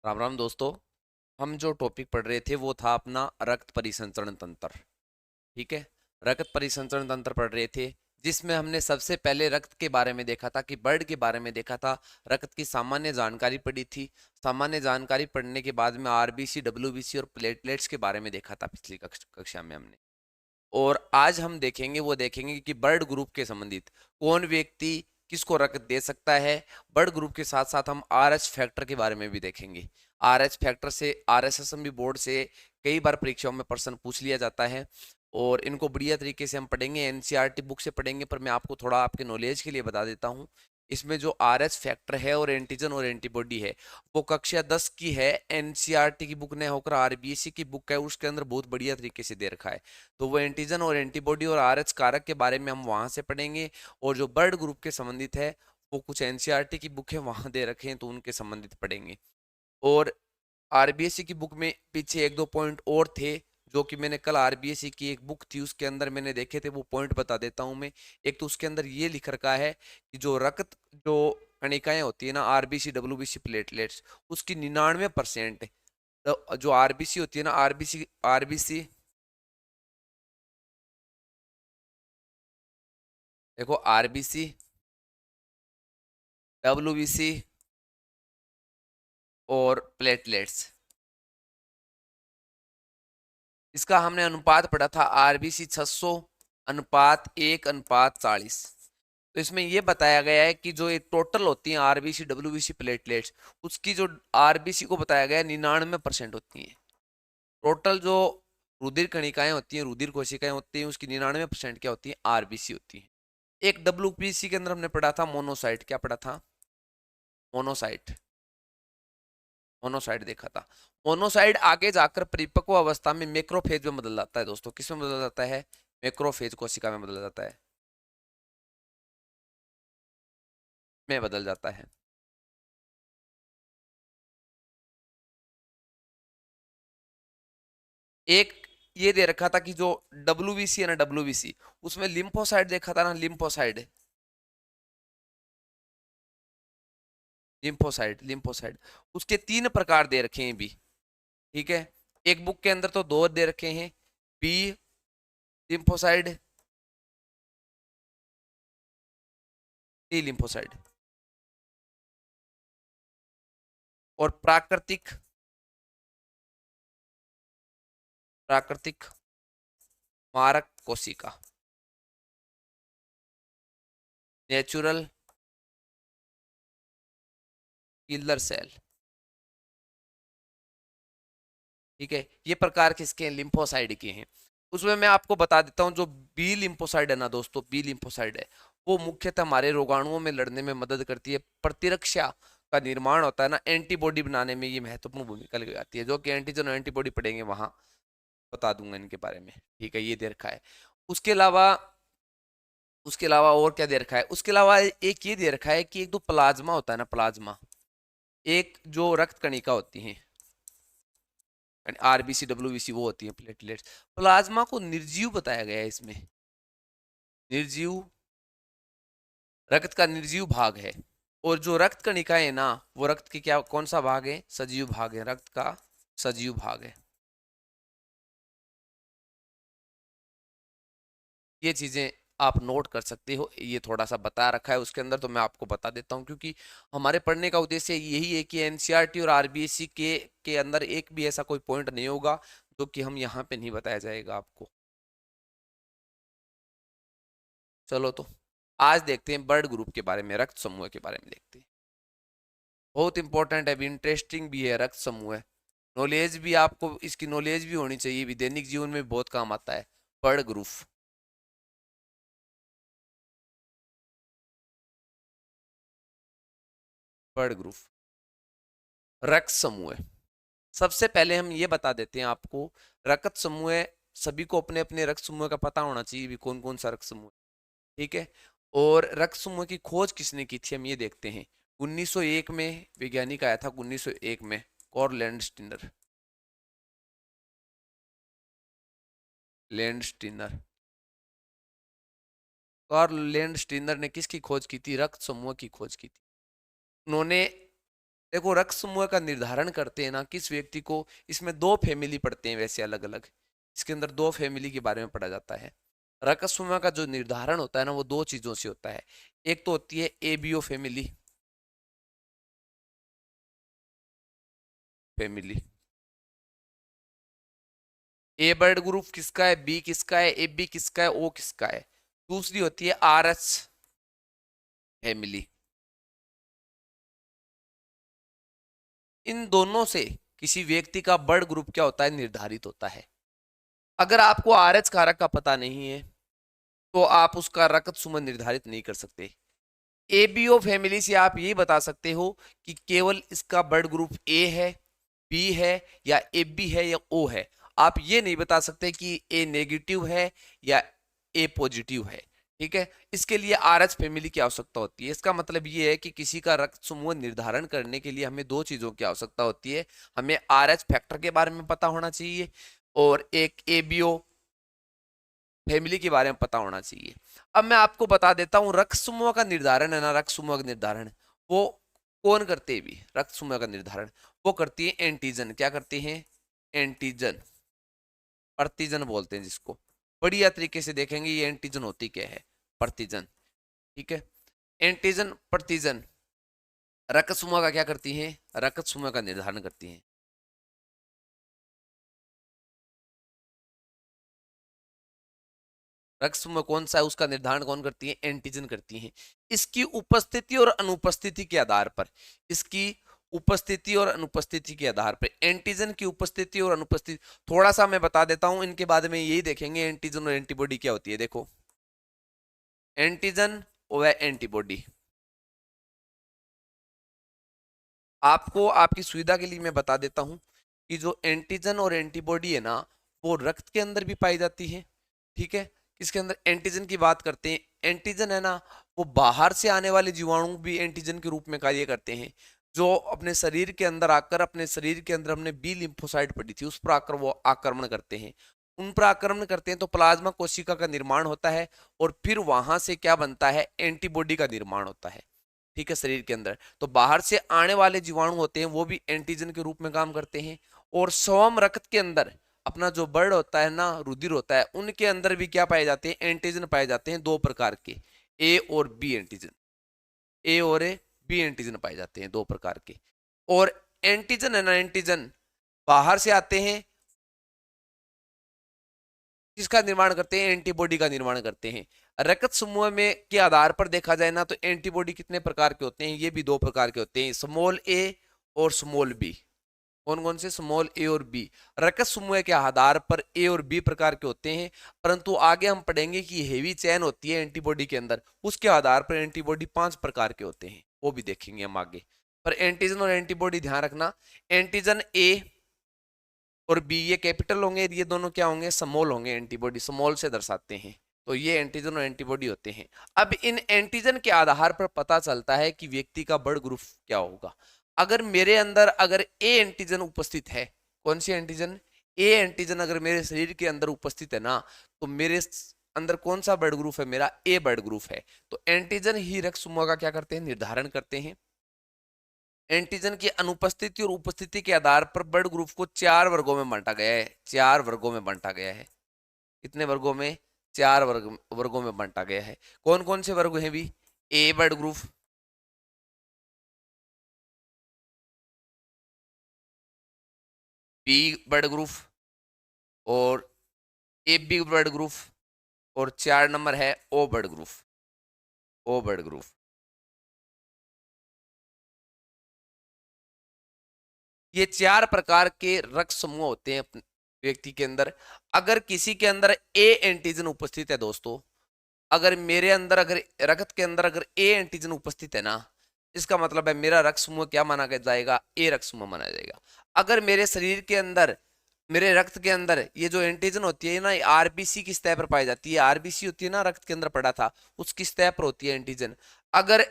राम राम दोस्तों। हम जो टॉपिक पढ़ रहे थे वो था अपना रक्त परिसंचरण तंत्र। ठीक है। रक्त परिसंचरण तंत्र पढ़ रहे थे, जिसमें हमने सबसे पहले रक्त के बारे में देखा था कि ब्लड के बारे में देखा था। रक्त की सामान्य जानकारी पढ़ी थी। सामान्य जानकारी पढ़ने के बाद में आरबीसी, डब्ल्यूबीसी और प्लेटलेट्स के बारे में देखा था पिछली कक्षा में हमने। और आज हम देखेंगे, वो देखेंगे कि ब्लड ग्रुप के संबंधित कौन व्यक्ति किसको रक्त दे सकता है। ब्लड ग्रुप के साथ साथ हम आरएच फैक्टर के बारे में भी देखेंगे। आरएच फैक्टर से आरएसएसएमबी बोर्ड से कई बार परीक्षाओं में प्रश्न पूछ लिया जाता है और इनको बढ़िया तरीके से हम पढ़ेंगे, एनसीईआरटी बुक से पढ़ेंगे। पर मैं आपको थोड़ा आपके नॉलेज के लिए बता देता हूँ, इसमें जो आरएच फैक्टर है और एंटीजन और एंटीबॉडी है वो कक्षा 10 की है। एनसीईआरटी की बुक ने होकर आरबीएससी की बुक है, उसके अंदर बहुत बढ़िया तरीके से दे रखा है। तो वो एंटीजन और एंटीबॉडी और आरएच कारक के बारे में हम वहां से पढ़ेंगे। और जो ब्लड ग्रुप के संबंधित है वो कुछ एनसीईआरटी की बुक है वहां दे रखे हैं, तो उनके संबंधित पढ़ेंगे। और आरबीएससी की बुक में पीछे एक दो पॉइंट और थे जो कि मैंने कल आरबीएससी की एक बुक थी उसके अंदर मैंने देखे थे, वो पॉइंट बता देता हूं मैं। एक तो उसके अंदर ये लिख रखा है कि जो रक्त जो कणिकाएं होती है ना, आरबीसी डब्ल्यूबीसी प्लेटलेट्स, उसकी 99% जो आरबीसी होती है ना, आरबीसी आरबीसी देखो, आरबीसी, डब्ल्यूबीसी और प्लेटलेट्स, इसका हमने अनुपात पढ़ा था आरबीसी 600 अनुपात 1 अनुपात 40। तो इसमें यह बताया गया है कि जो ये टोटल होती हैं आरबीसी डब्ल्यूबीसी प्लेटलेट्स, उसकी जो आरबीसी को बताया गया है 99% होती हैं। टोटल जो रुधिर कणिकाएं होती हैं, रुधिर कोशिकाएं होती हैं, उसकी 99% क्या होती है, आरबीसी होती है। एक डब्ल्यूबीसी के अंदर हमने पढ़ा था मोनोसाइट, क्या पढ़ा था, मोनोसाइट। मोनोसाइट देखा था। मोनोसाइट आगे जाकर परिपक्व अवस्था में मैक्रोफेज में बदल जाता है दोस्तों। किस में बदल जाता है, मैक्रोफेज कोशिका में बदल जाता है, में बदल जाता है। एक ये दे रखा था कि जो डब्ल्यूबीसी है ना, डब्ल्यूबीसी, उसमें लिम्फोसाइट देखा था ना, लिम्फोसाइट, लिम्फोसाइट, लिम्फोसाइट, उसके 3 प्रकार दे रखे हैं भी। ठीक है। एक बुक के अंदर तो 2 दे रखे हैं, बी लिम्फोसाइड, टी लिम्फोसाइड। और प्राकृतिक, प्राकृतिक मारक कोशिका, नेचुरल किलर सेल। ठीक है। ये प्रकार किसके हैं, लिम्फोसाइड के हैं। उसमें मैं आपको बता देता हूँ, जो बी लिम्फोसाइड है ना दोस्तों, बी लिम्फोसाइड है वो मुख्यतः हमारे रोगाणुओं में लड़ने में मदद करती है। प्रतिरक्षा का निर्माण होता है ना, एंटीबॉडी बनाने में ये महत्वपूर्ण भूमिका निभाती है। जो कि एंटीजन और एंटीबॉडी पढ़ेंगे वहां बता दूंगा इनके बारे में। ठीक है, ये दे रखा है। उसके अलावा, उसके अलावा और क्या दे रखा है, उसके अलावा एक ये दे रखा है कि एक दो प्लाज्मा होता है ना, प्लाज्मा, एक जो रक्त कणिका होती है, आरबीसी डब्ल्यूबीसी, वो होती है प्लेटलेट्स। प्लाज्मा को निर्जीव बताया गया है इसमें, निर्जीव, रक्त का निर्जीव भाग है। और जो रक्त कणिकाएं है ना, वो रक्त के क्या, कौन सा भाग है, सजीव भाग है, रक्त का सजीव भाग है। ये चीजें आप नोट कर सकते हो, ये थोड़ा सा बता रखा है उसके अंदर, तो मैं आपको बता देता हूँ क्योंकि हमारे पढ़ने का उद्देश्य यही है कि एनसीईआरटी और आरबीएससी के अंदर एक भी ऐसा कोई पॉइंट नहीं होगा जो कि हम यहाँ पे नहीं बताया जाएगा आपको। चलो तो आज देखते हैं ब्लड ग्रुप के बारे में, रक्त समूह के बारे में देखते हैं। बहुत इंपॉर्टेंट है, इंटरेस्टिंग भी है रक्त समूह है। नॉलेज भी आपको, इसकी नॉलेज भी होनी चाहिए, भी दैनिक जीवन में बहुत काम आता है। ब्लड ग्रुप, ब्लड ग्रुप, रक्त समूह है। सबसे पहले हम ये बता देते हैं आपको, रक्त समूह सभी को अपने अपने रक्त समूह का पता होना चाहिए भी कौन कौन सा रक्त समूह है। ठीक है। और रक्त समूह की खोज किसने की थी हम ये देखते हैं। 1901 में वैज्ञानिक आया था, 1901 में, Karl Landsteiner, Landsteiner, Karl Landsteiner ने किसकी खोज की थी, रक्त समूह की खोज की थी उन्होंने। देखो रक्त समूह का निर्धारण करते हैं ना किस व्यक्ति को, इसमें दो फैमिली पढ़ते हैं वैसे अलग अलग, इसके अंदर दो फैमिली के बारे में पढ़ा जाता है। रक्त समूह का जो निर्धारण होता है ना वो दो चीजों से होता है। एक तो होती है एबीओ फैमिली, फैमिली ए ब्लड ग्रुप किसका है, बी किसका है, ए बी किसका है, ओ किसका है। दूसरी होती है आर एच फैमिली। इन दोनों से किसी व्यक्ति का ब्लड ग्रुप क्या होता है निर्धारित होता है। अगर आपको आर एच कारक का पता नहीं है तो आप उसका रक्त सुमन निर्धारित नहीं कर सकते। एबीओ फैमिली से आप ये बता सकते हो कि केवल इसका ब्लड ग्रुप ए है, बी है, या ए बी है या ओ है। आप ये नहीं बता सकते कि ए नेगेटिव है या ए पॉजिटिव है। ठीक है, इसके लिए आर एच फैमिली की आवश्यकता होती है। इसका मतलब ये है कि किसी का रक्त समूह निर्धारण करने के लिए हमें दो चीजों की आवश्यकता होती है। हमें आर एच फैक्टर के बारे में पता होना चाहिए और एक एबीओ फैमिली के बारे में पता होना चाहिए। अब मैं आपको बता देता हूं रक्त समूह का निर्धारण है ना, रक्त समूह का निर्धारण वो कौन करते हैं? भी रक्त समूह का निर्धारण वो करती है एंटीजन। क्या करती है? एंटीजन, प्रतिजन बोलते हैं जिसको। बढ़िया तरीके से देखेंगे ये एंटीजन होती क्या है, प्रतिजन। ठीक है, एंटीजन प्रतिजन रक्त समूह का क्या करती है? रक्त समूह का निर्धारण करती है। रक्त समूह कौन सा है उसका निर्धारण कौन करती है? एंटीजन करती है। इसकी उपस्थिति और अनुपस्थिति के आधार पर, इसकी उपस्थिति और अनुपस्थिति के आधार पर एंटीजन की उपस्थिति और अनुपस्थिति थोड़ा सा मैं बता देता हूं, इनके बाद में यही देखेंगे एंटीजन और एंटीबॉडी क्या होती है। देखो एंटीजन और एंटीबॉडी, आपको आपकी सुविधा के लिए मैं बता देता हूं कि जो एंटीजन और एंटीबॉडी है ना वो रक्त के अंदर भी पाई जाती है। ठीक है, इसके अंदर एंटीजन की बात करते हैं। एंटीजन है ना वो बाहर से आने वाले जीवाणु भी एंटीजन के रूप में कार्य करते हैं, जो अपने शरीर के अंदर आकर, अपने शरीर के अंदर हमने बी लिम्फोसाइट पढ़ी थी उस पर आकर वो आक्रमण करते हैं। उन पर आक्रमण करते हैं तो प्लाज्मा कोशिका का निर्माण होता है और फिर वहां से क्या बनता है? एंटीबॉडी का निर्माण होता है। ठीक है, शरीर के अंदर तो बाहर से आने वाले जीवाणु होते हैं वो भी एंटीजन के रूप में काम करते हैं। और स्वयं रक्त के अंदर अपना जो ब्लड होता है ना, रुधिर होता है, उनके अंदर भी क्या पाए जाते हैं? एंटीजन पाए जाते हैं दो प्रकार के, ए और बी एंटीजन। ए और बी एंटीजन पाए जाते हैं दो प्रकार के। और एंटीजन है ना, एंटीजन बाहर से आते हैं, किसका निर्माण करते हैं? एंटीबॉडी का निर्माण करते हैं। रक्त समूह में के आधार पर देखा जाए ना तो एंटीबॉडी कितने प्रकार के होते हैं? ये भी दो प्रकार के होते हैं, स्मॉल ए और स्मॉल बी। कौन कौन से? स्मॉल ए और बी। रक्त समूह के आधार पर ए और बी प्रकार के होते हैं, परंतु आगे हम पढ़ेंगे कि हेवी चेन होती है एंटीबॉडी के अंदर, उसके आधार पर एंटीबॉडी 5 प्रकार के होते हैं, वो भी देखेंगे हम आगे। पर एंटीजन और एंटीबॉडी ध्यान रखना, एंटीजन ए और बी ये कैपिटल होंगे, ये दोनों क्या होंगे? स्मॉल होंगे। एंटीबॉडी स्मॉल से दर्शाते हैं, तो ये एंटीजन और एंटीबॉडी होते हैं। अब इन एंटीजन के आधार पर पता चलता है कि व्यक्ति का ब्लड ग्रुप क्या होगा। अगर मेरे अंदर अगर ए एंटीजन उपस्थित है, कौन सी एंटीजन? ए एंटीजन अगर मेरे शरीर के अंदर उपस्थित है ना तो मेरे अंदर कौन सा ब्लड ग्रुप है? मेरा ए ब्लड ग्रुप है। तो एंटीजन ही रक्त समूह का क्या करते हैं? निर्धारण करते हैं। एंटीजन की अनुपस्थिति और उपस्थिति के आधार पर ब्लड ग्रुप को 4 वर्गों में बांटा गया है। 4 वर्गों में बांटा गया है। कितने वर्गों में? 4 वर्गों में बांटा गया है। कौन कौन से वर्ग हैं? भी A blood group, B blood group और ए बी ब्लड ग्रुप, और 4 नंबर है O blood group. O blood group, ये 4 प्रकार के रक्त समूह होते हैं व्यक्ति के अंदर। अगर किसी के अंदर ए एंटीजन उपस्थित है दोस्तों, अगर मेरे अंदर अगर रक्त के अंदर अगर ए एंटीजन उपस्थित है ना, इसका मतलब है मेरा रक्त समूह क्या माना जाएगा? ए रक्त समूह माना जाएगा। अगर मेरे शरीर के अंदर, मेरे रक्त के अंदर ये जो एंटीजन होती है ना, आरबीसी की सतह पर पाई जाती है। आरबीसी होती है ना, रक्त के अंदर पड़ा था, उसकी सतह पर होती है एंटीजन। अगर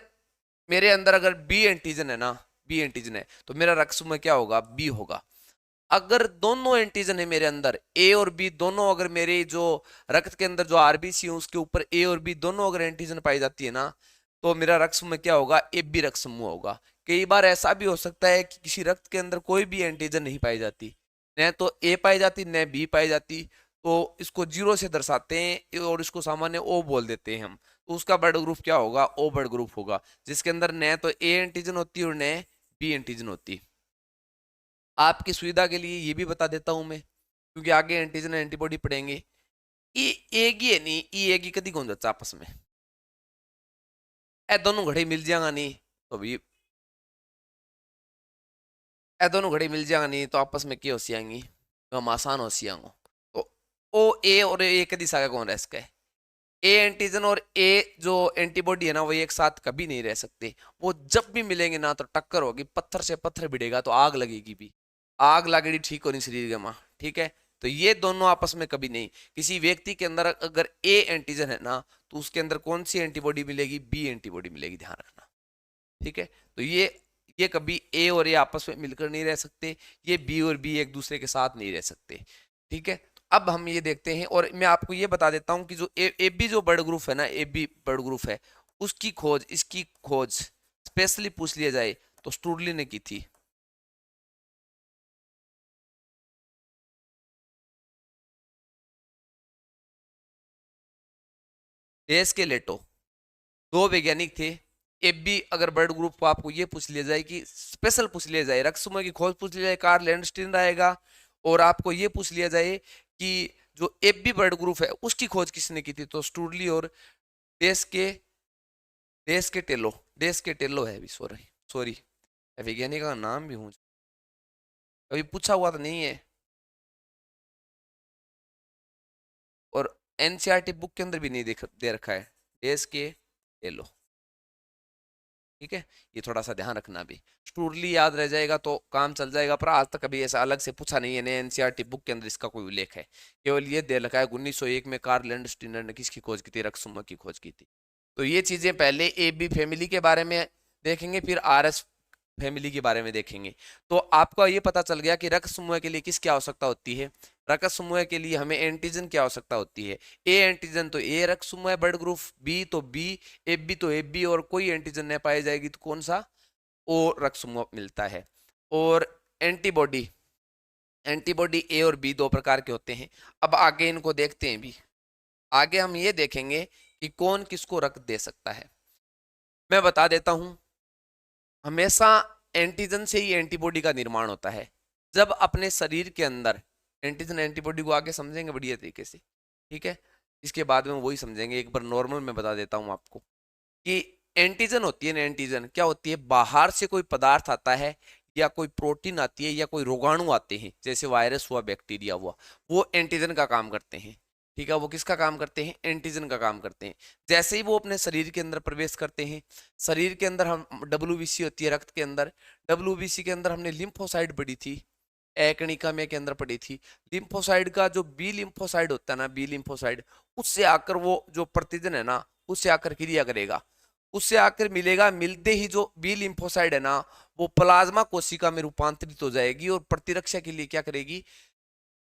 मेरे अंदर अगर बी एंटीजन है ना, बी एंटीजन है तो मेरा रक्त समूह क्या होगा? बी होगा। अगर दोनों एंटीजन है मेरे अंदर, ए और बी दोनों, अगर मेरे जो रक्त के अंदर जो आरबीसी है उसके ऊपर ए और बी दोनों अगर एंटीजन पाई जाती है ना, तो मेरा रक्त समूह क्या होगा, ए बी रक्त समूह होगा। कई बार ऐसा भी हो सकता है कि किसी रक्त के अंदर कोई भी एंटीजन नहीं पाई जाती, न तो ए पाई जाती न बी पाई जाती, तो इसको जीरो से दर्शाते हैं और इसको सामान्य ओ बोल देते हैं हम। तो उसका ब्लड ग्रुप क्या होगा, ओ ब्लड ग्रुप होगा, जिसके अंदर न तो ए एंटीजन होती है और न बी एंटीजन होती है। आपकी सुविधा के लिए ये भी बता देता हूं मैं, क्योंकि आगे एंटीजन एंटीबॉडी पढ़ेंगे। ई एक ही है नहीं, ई एक ही कदी कौन जाता आपस में, ए दोनों घड़ी मिल जाएगा नहीं तो भी, ए दोनों घड़ी मिल जाएगा नहीं तो आपस में क्या हो सियांगी, तो हम आसान हो सियांगो। तो ओ ए और ए कदी सागा कौन रह सके, ए एंटीजन और ए जो एंटीबॉडी है ना वो एक साथ कभी नहीं रह सकते। वो जब भी मिलेंगे ना तो टक्कर होगी, पत्थर से पत्थर भिड़ेगा तो आग लगेगी भी, आग लगेगी ठीक होनी शरीर के माँ, ठीक है। तो ये दोनों आपस में कभी नहीं। किसी व्यक्ति के अंदर अगर ए एंटीजन है ना तो उसके अंदर कौन सी एंटीबॉडी मिलेगी, बी एंटीबॉडी मिलेगी, ध्यान रखना, ठीक है। तो ये कभी ए और ए आपस में मिलकर नहीं रह सकते, ये बी और बी एक दूसरे के साथ नहीं रह सकते, ठीक है। अब हम ये देखते हैं और मैं आपको ये बता देता हूं कि जो ए बी जो ब्लड ग्रुप है ना, ए बी ब्लड ग्रुप है, उसकी खोज, इसकी खोज स्पेशली पूछ लिया जाए तो स्टूडली ने की थी। देश के लेटो, दो वैज्ञानिक थे। ए बी अगर ब्लड ग्रुप को आपको ये पूछ लिया जाए कि स्पेशल पूछ लिया जाए, रक्त समूह की खोज पूछ लिया जाए, कार्ल लैंडस्टीन रहेगा। और आपको ये पूछ लिया जाए कि जो ए बी ब्लड ग्रुप है उसकी खोज किसने की थी, तो स्टूडली और देश के देश के टेलो है भी, सॉरी सॉरी, वैज्ञानिक का नाम भी हूँ, अभी पूछा हुआ तो नहीं है। और एनसीईआरटी बुक के अंदर भी नहीं दे रखा है, देश के टेलो, ठीक है। ये थोड़ा सा ध्यान रखना भी, स्टूडली याद रह जाएगा तो काम चल जाएगा, पर आज तक कभी ऐसा अलग से पूछा नहीं है, एनसीईआरटी बुक के अंदर इसका कोई उल्लेख है। केवल ये दे रखा है 1901 में कार्ल लैंडस्टीनर ने किसकी खोज की थी, रक्त समूह की खोज की थी। तो ये चीजें पहले ए बी फैमिली के बारे में देखेंगे, फिर आर एस फैमिली के बारे में देखेंगे। तो आपको ये पता चल गया कि रक्त समूह के लिए किसकी आवश्यकता होती है, रक्त समूह के लिए हमें एंटीजन की आवश्यकता होती है। ए एंटीजन तो ए रक्त समूह ब्लड ग्रुप, बी तो बी, ए बी तो ए बी, और कोई एंटीजन नहीं पाई जाएगी तो कौन सा, ओ रक्त समूह मिलता है। और एंटीबॉडी, एंटीबॉडी ए और बी दो प्रकार के होते हैं। अब आगे इनको देखते हैं भी, आगे हम ये देखेंगे कि कौन किसको रक्त दे सकता है। मैं बता देता हूं, हमेशा एंटीजन से ही एंटीबॉडी का निर्माण होता है। जब अपने शरीर के अंदर एंटीजन एंटीबॉडी को आगे समझेंगे बढ़िया तरीके से, ठीक है। इसके बाद में वही समझेंगे, एक बार नॉर्मल में बता देता हूं आपको कि एंटीजन होती है ना, एंटीजन क्या होती है, बाहर से कोई पदार्थ आता है या कोई प्रोटीन आती है या कोई रोगाणु आते हैं, जैसे वायरस हुआ, बैक्टीरिया हुआ, वो एंटीजन का काम करते हैं, ठीक है। वो किसका काम करते हैं, एंटीजन का काम करते हैं। जैसे ही वो अपने शरीर के अंदर प्रवेश करते हैं, शरीर के अंदर हम डब्ल्यूबीसी होती है रक्त के अंदर, डब्ल्यूबीसी के अंदर हमने लिम्फोसाइड पढ़ी थी, एकणिका में के अंदर पड़ी थी। लिम्फोसाइड का जो बी लिम्फोसाइड होता है ना, बी लिम्फोसाइड, उससे आकर वो जो प्रतिजन है ना, उससे आकर क्रिया करेगा, उससे आकर मिलेगा, मिलते ही जो बी लिम्फोसाइड है ना वो प्लाज्मा कोशिका में रूपांतरित हो जाएगी और प्रतिरक्षा के लिए क्या करेगी,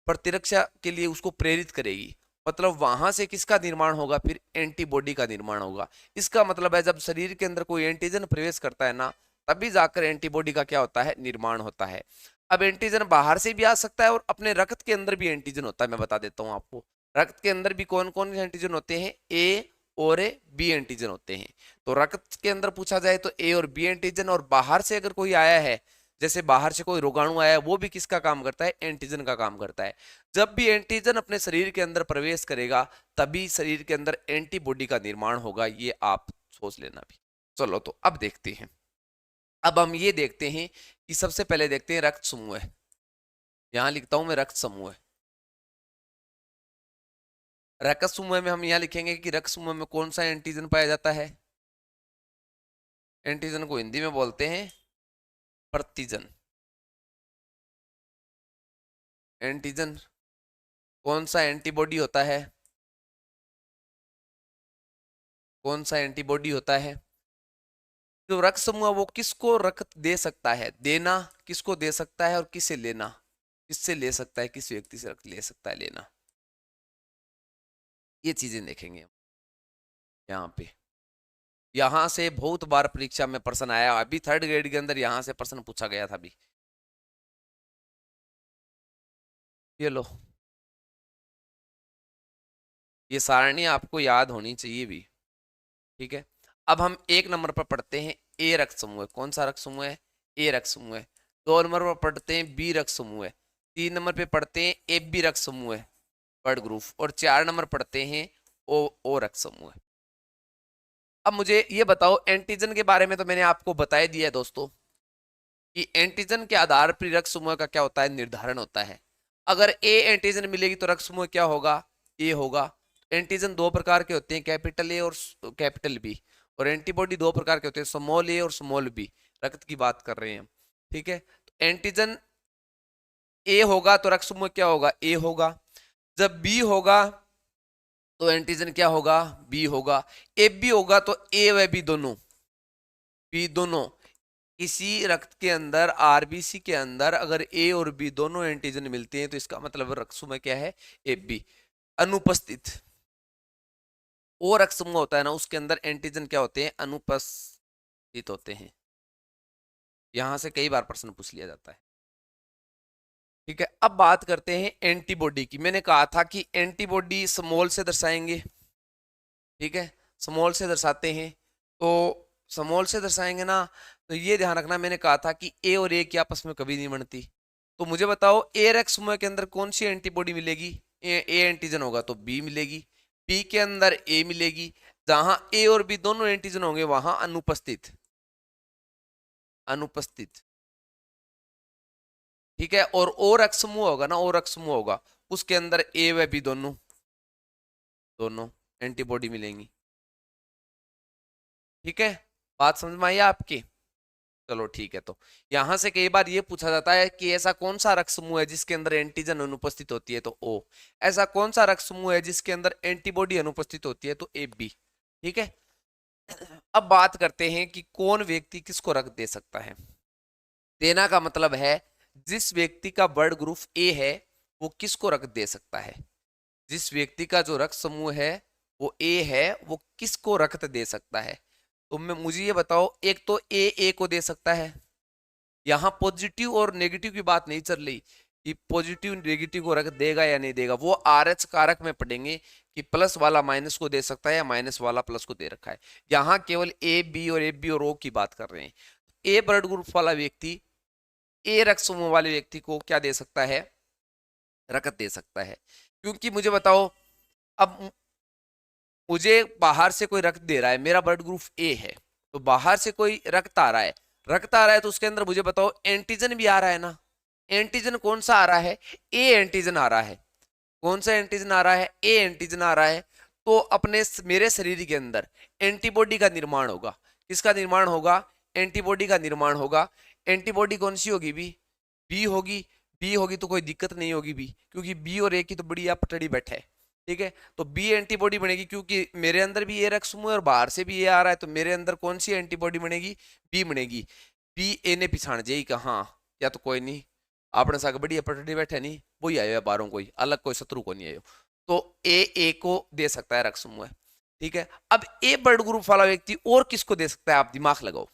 प्रतिरक्षा के लिए उसको प्रेरित करेगी। मतलब वहां से किसका निर्माण होगा, फिर एंटीबॉडी का निर्माण होगा। इसका मतलब है जब शरीर के अंदर कोई एंटीजन प्रवेश करता है ना, तभी जाकर एंटीबॉडी का क्या होता है, निर्माण होता है। अब एंटीजन बाहर से भी आ सकता है और अपने रक्त के अंदर भी एंटीजन होता है। मैं बता देता हूं आपको, रक्त के अंदर भी कौन कौन से एंटीजन होते हैं, ए और बी एंटीजन होते हैं। तो रक्त के अंदर पूछा जाए तो ए और बी एंटीजन, और बाहर से अगर कोई आया है, जैसे बाहर से कोई रोगाणु आया है, वो भी किसका काम करता है, एंटीजन का काम करता है। जब भी एंटीजन अपने शरीर के अंदर प्रवेश करेगा तभी शरीर के अंदर एंटीबॉडी का निर्माण होगा, ये आप सोच लेना भी। चलो तो अब देखते हैं, अब हम ये देखते हैं कि सबसे पहले देखते हैं रक्त समूह। यहां लिखता हूं मैं रक्त समूह। रक्त समूह में हम यहां लिखेंगे कि रक्त समूह में कौन सा एंटीजन पाया जाता है, एंटीजन को हिंदी में बोलते हैं प्रतिजन। एंटीजन कौन सा एंटीबॉडी होता है, कौन सा एंटीबॉडी होता है। जो रक्त समूह वो किसको रक्त दे सकता है, देना किसको दे सकता है और किसे लेना, किससे ले सकता है, किस व्यक्ति से रक्त ले सकता है, लेना, ये चीजें देखेंगे हम यहाँ पे। यहाँ से बहुत बार परीक्षा में प्रश्न आया, अभी थर्ड ग्रेड के अंदर यहाँ से प्रश्न पूछा गया था अभी। ये लो, ये सारणी आपको याद होनी चाहिए भी, ठीक है। अब हम एक नंबर पर पढ़ते हैं ए रक्त समूह है। कौन सा रक्त समूह है? ए रक्त समूह है। दो नंबर पर पढ़ते हैं बी रक्त समूह है। तीन नंबर पे पढ़ते हैं ए बी रक्त समूह है, ब्लड ग्रुप। और चार नंबर पढ़ते हैं ओ रक्त समूह है। अब मुझे ये बताओ, एंटीजन के बारे में तो मैंने आपको बताया दिया है दोस्तों, कि एंटीजन के आधार पर रक्त समूह का क्या होता है, निर्धारण होता है। अगर ए एंटीजन मिलेगी तो रक्त समूह क्या होगा? ए होगा। एंटीजन दो प्रकार के होते हैं, कैपिटल ए और कैपिटल बी। और एंटीबॉडी दो प्रकार के होते हैं, स्मॉल ए और स्मॉल बी। रक्त की बात कर रहे हैं हम, ठीक है। तो एंटीजन ए होगा तो रक्त समूह क्या होगा? ए होगा। जब बी होगा तो एंटीजन क्या होगा? बी होगा। ए बी होगा तो ए व बी दोनों, बी दोनों। किसी रक्त के अंदर, आरबीसी के अंदर अगर ए और बी दोनों एंटीजन मिलते हैं तो इसका मतलब रक्त समूह क्या है? A B. अनुपस्थित ओ रक्त समूह होता है ना, उसके अंदर एंटीजन क्या होते हैं? अनुपस्थित होते हैं। यहां से कई बार प्रश्न पूछ लिया जाता है, ठीक है। अब बात करते हैं एंटीबॉडी की। मैंने कहा था कि एंटीबॉडी स्मॉल से दर्शाएंगे, ठीक है, स्मॉल से दर्शाते हैं। तो स्मॉल से दर्शाएंगे ना, तो ये ध्यान रखना, मैंने कहा था कि ए और ए की आपस में कभी नहीं बनती। तो मुझे बताओ ए रक्त समूह के अंदर कौन सी एंटीबॉडी मिलेगी? ए एंटीजन होगा तो बी मिलेगी, बी के अंदर ए मिलेगी। जहां ए और बी दोनों एंटीजन होंगे वहां अनुपस्थित, अनुपस्थित, ठीक है। और ओ रक्त समूह होगा ना, ओ रक्त समूह होगा, उसके अंदर ए व बी दोनों, दोनों एंटीबॉडी मिलेंगी, ठीक है। बात समझ में आई आपकी? चलो ठीक है। तो यहां से कई बार ये पूछा जाता है कि ऐसा कौन सा रक्त समूह है जिसके अंदर एंटीजन अनुपस्थित होती है? तो ओ। ऐसा कौन सा रक्त समूह है जिसके अंदर एंटीबॉडी अनुपस्थित होती है? तो ए बी, ठीक है। अब बात करते हैं कि कौन व्यक्ति किसको रक्त दे सकता है। देना का मतलब है जिस व्यक्ति का ब्लड ग्रुप ए है वो किसको रक्त दे सकता है। जिस व्यक्ति का जो रक्त समूह है वो ए है, वो किसको रक्त दे सकता है? तो मैं मुझे ये बताओ, एक तो ए को दे सकता है। यहाँ पॉजिटिव और नेगेटिव की बात नहीं चल रही कि पॉजिटिव नेगेटिव को रख देगा या नहीं देगा, वो आरएच कारक में पढ़ेंगे कि प्लस वाला माइनस को दे सकता है या माइनस वाला प्लस को दे रखा है। यहाँ केवल ए बी और ओ की बात कर रहे हैं। ए ब्लड ग्रुप वाला व्यक्ति, ए रक्त समूह वाले व्यक्ति को क्या दे सकता है? रक्त दे सकता है। क्योंकि मुझे बताओ, अब मुझे बाहर से कोई रक्त दे रहा है, मेरा ब्लड ग्रुप ए है, तो बाहर से कोई रक्त आ रहा है, रक्त आ रहा है तो उसके अंदर मुझे बताओ एंटीजन भी आ रहा है ना। एंटीजन कौन सा आ रहा है? ए एंटीजन आ रहा है। कौन सा एंटीजन आ रहा है? ए एंटीजन आ रहा है। तो अपने मेरे शरीर के अंदर एंटीबॉडी का निर्माण होगा। किसका निर्माण होगा? एंटीबॉडी का निर्माण होगा। एंटीबॉडी कौन सी होगी? बी, बी होगी। बी होगी तो कोई दिक्कत नहीं होगी बी, क्योंकि बी और ए की तो बढ़िया पटड़ी बैठा है, ठीक है। तो बी एंटीबॉडी बनेगी, क्योंकि मेरे अंदर भी ए रक्त समूह है और बाहर से भी ए आ रहा है, तो मेरे अंदर कौन सी एंटीबॉडी बनेगी? बी बनेगी। बी ए ने पिछाड़ जाएगी कहाँ? या तो कोई नहीं, आपने साग बढ़िया पटड़ी बैठे नहीं, वही आयो है बारों, कोई अलग कोई शत्रु को नहीं आयो। तो ए को दे सकता है रक्त समूह, ठीक है। अब ए ब्लड ग्रुप वाला व्यक्ति और किसको दे सकता है? आप दिमाग लगाओ।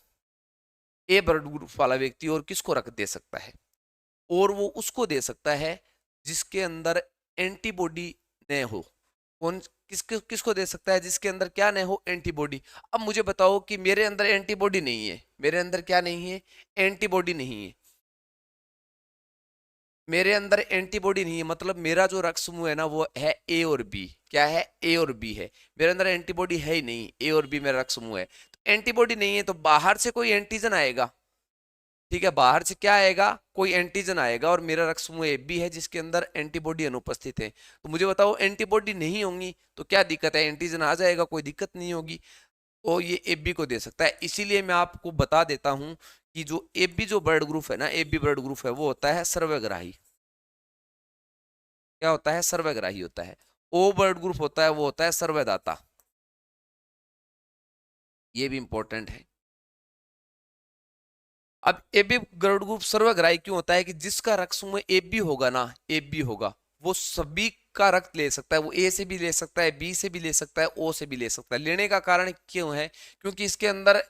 ए ब्लड ग्रुप वाला व्यक्ति और किसको रक्त दे सकता है? और वो उसको दे सकता है जिसके अंदर एंटीबॉडी न हो। कौन किसको दे सकता है? जिसके अंदर क्या न हो? एंटीबॉडी। अब मुझे बताओ कि मेरे अंदर एंटीबॉडी नहीं है, मेरे अंदर क्या नहीं है? एंटीबॉडी नहीं है। मेरे अंदर एंटीबॉडी नहीं है, मतलब मेरा जो रक्त समूह है ना वो है ए और बी। क्या है? ए और बी है। मेरे अंदर एंटीबॉडी है ही नहीं, ए और बी मेरा रक्त समूह है। तो एंटीबॉडी नहीं है तो बाहर से कोई एंटीजन आएगा, ठीक है। बाहर से क्या आएगा? कोई एंटीजन आएगा, और मेरा रक्त समूह ए बी है जिसके अंदर एंटीबॉडी अनुपस्थित है। तो मुझे बताओ एंटीबॉडी नहीं होंगी तो क्या दिक्कत है? एंटीजन आ जाएगा, कोई दिक्कत नहीं होगी। तो ये ए बी को दे सकता है। इसीलिए मैं आपको बता देता हूं कि जो ए बी जो ब्लड ग्रुप है ना, ए बी ब्लड ग्रुप है, वो होता है सर्वग्राही। क्या होता है? सर्वग्राही होता है। ओ ब्लड ग्रुप होता है, वो होता है सर्वदाता। ये भी इंपॉर्टेंट है। अब ए बी ब्लड ग्रुप सर्वग्राही क्यों होता है? कि जिसका रक्त समूह ए बी होगा ना, ए बी होगा, वो सभी का रक्त ले सकता है, वो ए से भी ले सकता है, बी से भी ले सकता है, ओ से भी ले सकता है। लेने का कारण क्यों है? क्योंकि इसके अंदर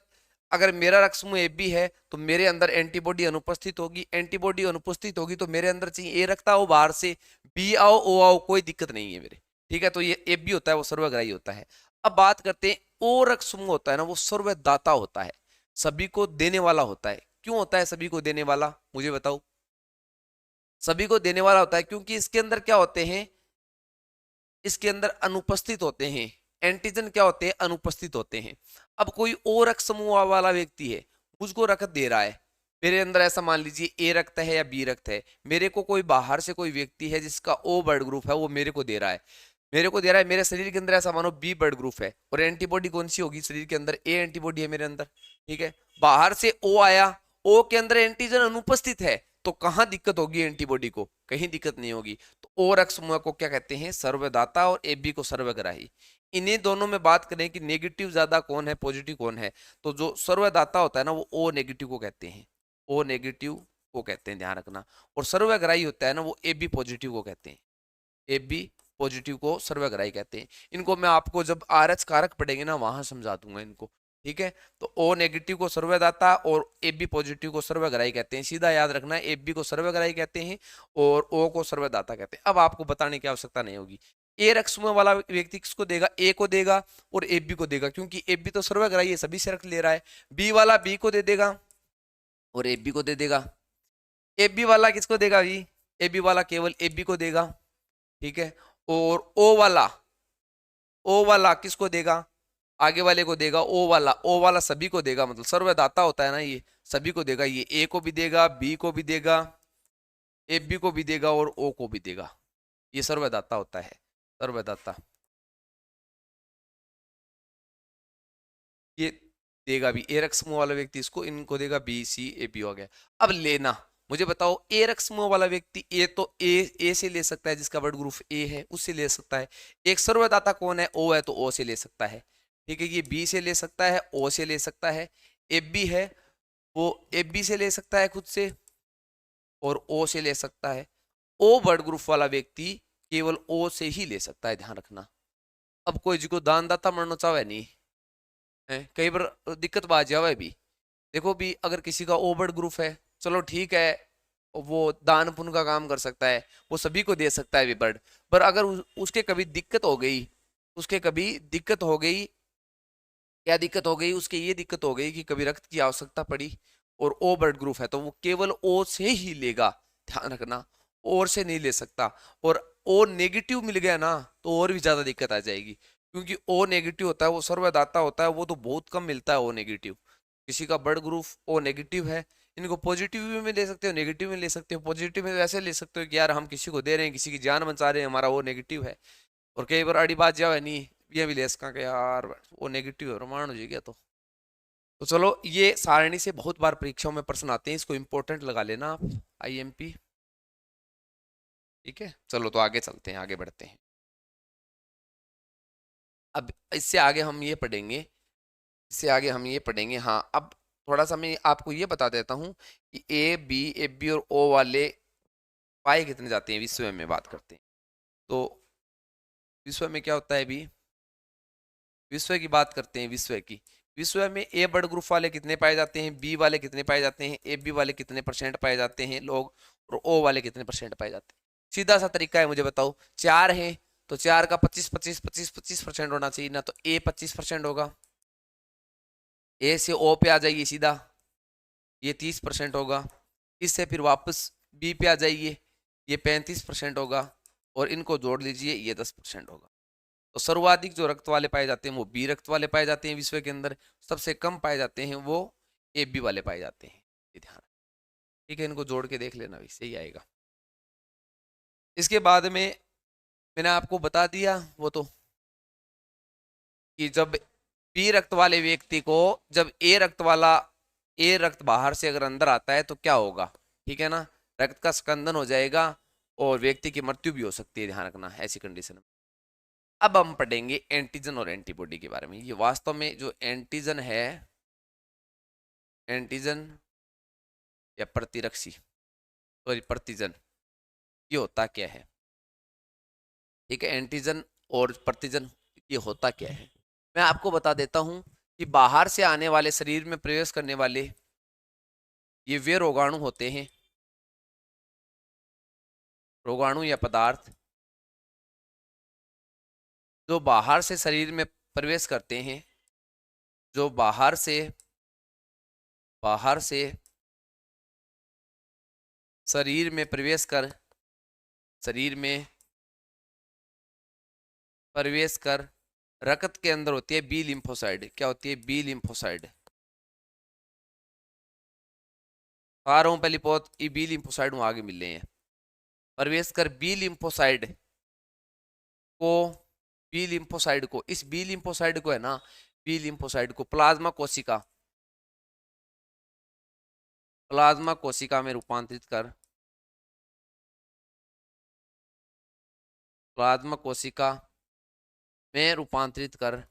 अगर मेरा रक्त समूह ए बी है तो मेरे अंदर एंटीबॉडी अनुपस्थित होगी, एंटीबॉडी अनुपस्थित होगी तो मेरे अंदर चाहिए ए रक्त आओ बाहर से, बी आओ, ओ आओ, कोई दिक्कत नहीं है मेरे, ठीक है। तो ये ए बी होता है वो सर्वग्राही होता है। अब बात करते हैं ओ रक्त समूह होता है ना, वो सर्वदाता होता है, सभी को देने वाला होता है। क्यों होता है सभी को देने वाला, मुझे बताओ। सभी को देने वाला होता है क्योंकि इसके अंदर क्या होते हैं, इसके अंदर अनुपस्थित होते हैं एंटीजन, क्या होते हैं, अनुपस्थित होते हैं। अब कोई और रक्त समूह वाला व्यक्ति है, मुझको रक्त दे रहा है, मेरे अंदर ऐसा मान लीजिए ए रक्त है या बी रक्त है, मेरे को कोई बाहर से कोई व्यक्ति है जिसका ओ ब्लड ग्रुप है, वो मेरे को दे रहा है, मेरे को दे रहा है, मेरे शरीर के अंदर ऐसा मानो बी ब्लड ग्रुप है, और एंटीबॉडी कौन सी होगी शरीर के अंदर, ए एंटीबॉडी है मेरे अंदर, ठीक है। बाहर से ओ आया, ओ के अंदर एंटीजन अनुपस्थित है, तो कहां दिक्कत होगी एंटीबॉडी को, कहीं दिक्कत नहीं होगी। तो ओ रक्त समूह को क्या कहते हैं, सर्वदाता, और ए बी को सर्वग्राही। इन्हीं दोनों में बात करें कि नेगेटिव ज्यादा कौन है, पॉजिटिव कौन है, तो जो सर्वदाता होता है ना वो ओ नेगेटिव को कहते हैं, ओ नेगेटिव को कहते हैं, ध्यान रखना। और सर्वग्राही होता है ना वो ए बी पॉजिटिव को कहते हैं, ए बी पॉजिटिव को सर्वग्राही कहते हैं। इनको मैं आपको जब आर एच कारक पढ़ेंगे ना वहां समझा दूंगा इनको, ठीक है। तो ओ नेगेटिव को सर्वदाता और ए बी पॉजिटिव को सर्वग्राही कहते हैं, सीधा याद रखना है, ए बी को सर्वग्राही कहते हैं और ओ को सर्वदाता कहते हैं। अब आपको बताने की आवश्यकता नहीं होगी। ए रक्त समूह वाला व्यक्ति किसको देगा, ए को देगा और ए बी को देगा, क्योंकि ए बी तो सर्वग्राही है, सभी से रक्त ले रहा है। बी वाला बी को दे देगा और ए बी को दे देगा। ए बी वाला किसको देगा, बी ए बी वाला केवल ए बी को देगा, ठीक है। और ओ वाला किसको देगा, आगे वाले को देगा, ओ वाला सभी को देगा, मतलब सर्वदाता होता है ना ये, सभी को देगा, ये ए को भी देगा, बी को भी देगा, ए बी को भी देगा और ओ को भी देगा, ये सर्वदाता होता है, सर्वदाता ये देगा भी। ए रक्त समूह वाला व्यक्ति इसको, इनको देगा, बी सी ए बी हो गया। अब लेना, मुझे बताओ, ए रक्त समूह वाला व्यक्ति ए तो ए से ले सकता है, जिसका ब्लड ग्रुप ए है उससे ले सकता है। एक सर्वदाता कौन है, ओ है, तो ओ से ले सकता है, ठीक है। ये बी से ले सकता है, ओ से ले सकता है, ए बी है वो ए बी से ले सकता है खुद से और ओ से ले सकता है। ओ ब्लड ग्रुप वाला व्यक्ति केवल ओ से ही ले सकता है, ध्यान रखना। अब कोई जिको दानदाता मरना चाहे नहीं है, कई बार दिक्कत बात जावे भी, देखो भी अगर किसी का ओ ब्लड ग्रुप है, चलो ठीक है, वो दान पुण्य का काम कर सकता है, वो सभी को दे सकता है भी ब्लड, पर अगर उसके कभी दिक्कत हो गई, उसके कभी दिक्कत हो गई, क्या दिक्कत हो गई, उसके ये दिक्कत हो गई कि कभी रक्त की आवश्यकता पड़ी और ओ ब्लड ग्रुप है, तो वो केवल ओ से ही लेगा, ध्यान रखना, और से नहीं ले सकता। और ओ नेगेटिव मिल गया ना तो और भी ज्यादा दिक्कत आ जाएगी, क्योंकि ओ नेगेटिव होता है वो सर्वदाता होता है, वो तो बहुत कम मिलता है ओ नेगेटिव। किसी का ब्लड ग्रुप ओ नेगेटिव है, इनको पॉजिटिव में ले सकते हो, नेगेटिव में ले सकते हो। पॉजिटिव में वैसे ले सकते हो कि यार हम किसी को दे रहे हैं, किसी की जान बचा रहे हैं, हमारा वो नेगेटिव है। और कई बार अड़ी बात जाओ है नहीं, ये भी ले सका कि यार वो नेगेटिव है, रोमान हो जाएगा। तो चलो, ये सारणी से बहुत बार परीक्षाओं में प्रश्न आते हैं, इसको इंपॉर्टेंट लगा लेना आप, आईएमपी, ठीक है। चलो तो आगे चलते हैं, आगे बढ़ते हैं। अब इससे आगे हम ये पढ़ेंगे, इससे आगे हम ये पढ़ेंगे, हाँ। अब थोड़ा सा मैं आपको ये बता देता हूँ कि ए बी और ओ वाले पाए कितने जाते हैं, विश्व में बात करते हैं। तो विश्व में क्या होता है अभी, विश्व की बात करते हैं, विश्व की। विश्व में ए ब्लड ग्रुप वाले कितने पाए जाते हैं, बी वाले कितने पाए जाते हैं, ए बी वाले कितने परसेंट पाए जाते हैं लोग, और ओ वाले कितने परसेंट पाए जाते हैं। सीधा सा तरीका है, मुझे बताओ, चार है तो चार का 25-25-25-25% होना चाहिए ना, तो ए 25% होगा, ए से ओ पे आ जाइए सीधा, ये 30% होगा। इससे फिर वापस बी पे आ जाइए, ये 35% होगा, और इनको जोड़ लीजिए, ये 10% होगा। तो सर्वाधिक जो रक्त वाले पाए जाते हैं वो बी रक्त वाले पाए जाते हैं विश्व के अंदर, सबसे कम पाए जाते हैं वो ए बी वाले पाए जाते हैं, ये ध्यान, ठीक है। इनको जोड़ के देख लेना भी सही आएगा। इसके बाद में मैंने आपको बता दिया वो तो, कि जब बी रक्त वाले व्यक्ति को, जब ए रक्त बाहर से अगर अंदर आता है तो क्या होगा, ठीक है ना, रक्त का स्कंदन हो जाएगा और व्यक्ति की मृत्यु भी हो सकती है, ध्यान रखना ऐसी कंडीशन में। अब हम पढ़ेंगे एंटीजन और एंटीबॉडी के बारे में। ये वास्तव में जो एंटीजन है, एंटीजन या प्रतिरक्षी, सॉरी प्रतिजन, ये होता क्या है। ठीक है, एंटीजन और प्रतिजन ये होता क्या है, मैं आपको बता देता हूं कि बाहर से आने वाले, शरीर में प्रवेश करने वाले ये वे रोगाणु होते हैं, रोगाणु या पदार्थ जो बाहर से शरीर में प्रवेश करते हैं, जो बाहर से शरीर में प्रवेश कर शरीर में प्रवेश कर रक्त के अंदर होती है बी लिम्फोसाइड। क्या होती है? B lymphocyte. आ रहा हूं पहली बहुत, ये बी लिम्फोसाइड आगे मिल रहे हैं। प्रवेश कर बी लिम्फोसाइड को, बी लिम्फोसाइड को, इस बी लिम्फोसाइड को है ना, बी लिम्फोसाइड को प्लाज्मा कोशिका में रूपांतरित कर, प्लाज्मा कोशिका में रूपांतरित कर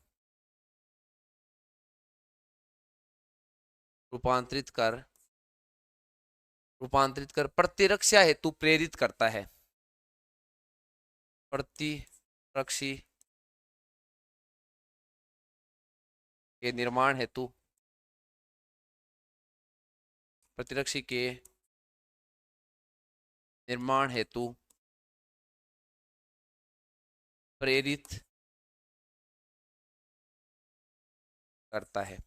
प्रतिरक्षा हेतु प्रेरित करता है। प्रतिरक्षी के निर्माण हेतु, प्रतिरक्षी के निर्माण हेतु प्रेरित करता है।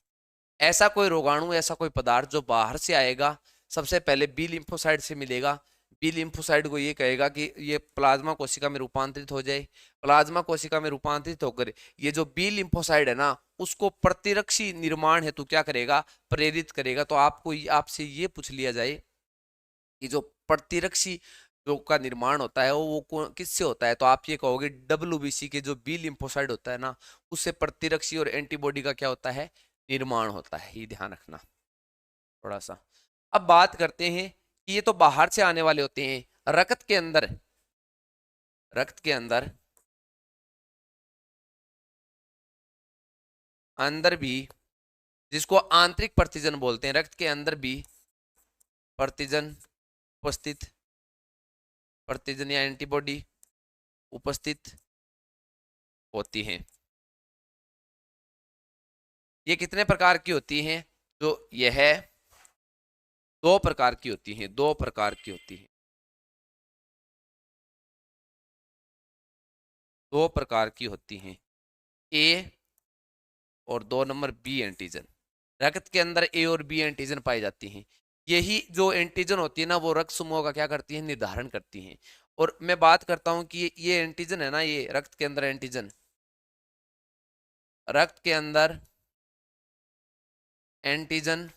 ऐसा कोई रोगाणु, ऐसा कोई पदार्थ जो बाहर से आएगा, सबसे पहले बी लिम्फोसाइड से मिलेगा, बी लिम्फोसाइड को ये कहेगा कि ये प्लाज्मा कोशिका में रूपांतरित हो जाए। प्लाज्मा कोशिका में रूपांतरित होकर ये जो बी लिम्फोसाइड है ना, उसको प्रतिरक्षी निर्माण हेतु क्या करेगा? प्रेरित करेगा। तो आपको आपसे ये पूछ लिया जाए कि जो प्रतिरक्षी जो का निर्माण होता है वो किससे होता है, तो आप ये कहोगे डब्ल्यूबीसी के जो बी लिम्फोसाइड होता है ना, उससे प्रतिरक्षी और एंटीबॉडी का क्या होता है? निर्माण होता है। ये ध्यान रखना थोड़ा सा। अब बात करते हैं कि ये तो बाहर से आने वाले होते हैं, रक्त के अंदर भी, जिसको आंतरिक प्रतिजन बोलते हैं, रक्त के अंदर भी प्रतिजन उपस्थित, प्रतिजन या एंटीबॉडी उपस्थित होती हैं। ये कितने प्रकार की होती हैं? तो यह दो प्रकार की होती हैं, दो प्रकार की होती हैं, दो प्रकार की होती हैं, ए और 2 नंबर बी एंटीजन। रक्त के अंदर ए और बी एंटीजन पाई जाती हैं। यही जो एंटीजन होती है ना, वो रक्त समूह का क्या करती है? निर्धारण करती हैं। और मैं बात करता हूं कि ये एंटीजन है ना, ये रक्त के अंदर एंटीजन, रक्त के अंदर एंटीजन,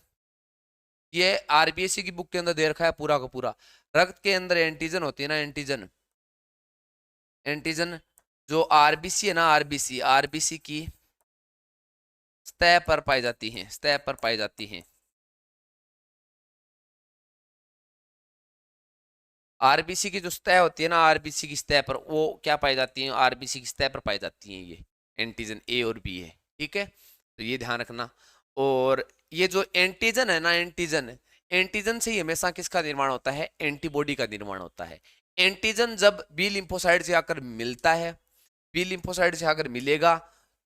ये आरबीएससी की बुक के अंदर दे रखा है पूरा का पूरा। रक्त के अंदर एंटीजन होती है ना, एंटीजन, एंटीजन जो आरबीसी है ना, आरबीसी, आरबीसी की सतह पर पाई जाती हैं, सतह पर पाई जाती हैं। आरबीसी की जो सतह होती है ना, आरबीसी की सतह पर वो क्या पाई जाती है? आरबीसी की सतह पर पाई जाती हैं ये एंटीजन ए और बी है। ठीक है, तो ये ध्यान रखना। और ये जो एंटीजन है ना, एंटीजन, एंटीजन से ही हमेशा किसका निर्माण होता है? एंटीबॉडी का निर्माण होता है। एंटीजन जब बी लिम्फोसाइड से आकर मिलता है, बी लिम्फोसाइड से आकर मिलेगा,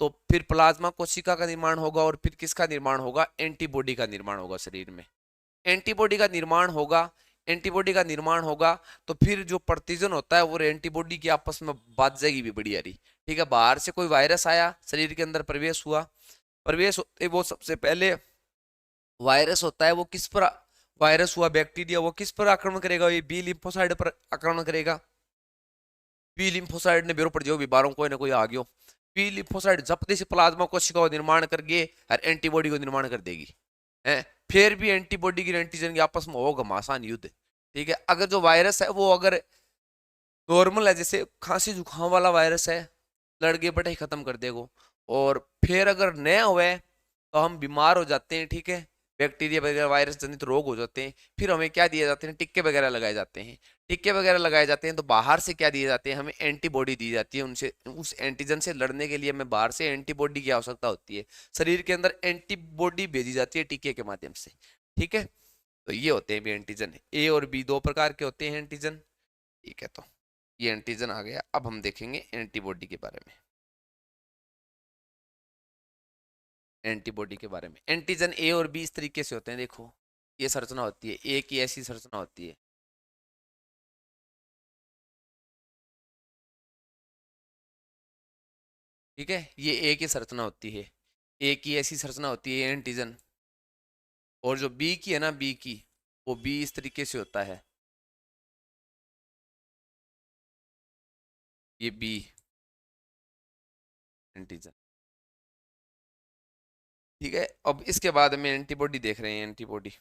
तो फिर प्लाज्मा कोशिका का निर्माण होगा, और फिर किसका निर्माण होगा? एंटीबॉडी का निर्माण होगा शरीर में। एंटीबॉडी का निर्माण होगा, एंटीबॉडी का निर्माण होगा, तो फिर जो प्रतिजन होता है वो एंटीबॉडी की आपस में बात जाएगी भी बड़ी यारी। ठीक है, बाहर से कोई वायरस आया, शरीर के अंदर प्रवेश हुआ, प्रवेश होते वो सबसे पहले वायरस होता है, वो किस पर वायरस हुआ, बैक्टीरिया, वो किस पर आक्रमण करेगा? ये बी लिम्फोसाइड पर आक्रमण करेगा। बी लिम्फोसाइड ने बेरो पड़ जाओ बीमारों कोई ना कोई आ गयो, बी लिम्फोसाइड जपते से प्लाज्मा कोशिका का निर्माण करके और एंटीबॉडी को निर्माण कर देगी है। फिर भी एंटीबॉडी की एंटीजन के आपस में होगा घमासान युद्ध। ठीक है, अगर जो वायरस है वो अगर नॉर्मल है, जैसे खांसी जुकाम वाला वायरस है, लड़के बटे ही खत्म कर देगो। और फिर अगर नया हुए तो हम बीमार हो जाते हैं। ठीक है, बैक्टीरिया वगैरह वायरस जनित रोग हो जाते हैं, फिर हमें क्या दिए जाते हैं? टिक्के वगैरह लगाए जाते हैं। टिक्के वगैरह लगाए जाते हैं तो बाहर से क्या दिए जाते हैं? हमें एंटीबॉडी दी जाती है, उनसे, उस एंटीजन से लड़ने के लिए हमें बाहर से एंटीबॉडी की आवश्यकता होती है। शरीर के अंदर एंटीबॉडी भेजी जाती है टीके के माध्यम से। ठीक है, तो ये होते हैं भी एंटीजन। ए और बी दो प्रकार के होते हैं एंटीजन। ठीक है, तो ये एंटीजन आ गया। अब हम देखेंगे एंटीबॉडी के बारे में। एंटीबॉडी के बारे में, एंटीजन ए और बी इस तरीके से होते हैं, देखो ये संरचना होती है, ए की ऐसी संरचना होती है। ठीक है, ये ए की संरचना होती है, ए की ऐसी संरचना होती है एंटीजन। और जो बी की है ना, बी की, वो बी इस तरीके से होता है, ये बी एंटीजन। ठीक है, अब इसके बाद में एंटीबॉडी देख रहे हैं, एंटीबॉडी।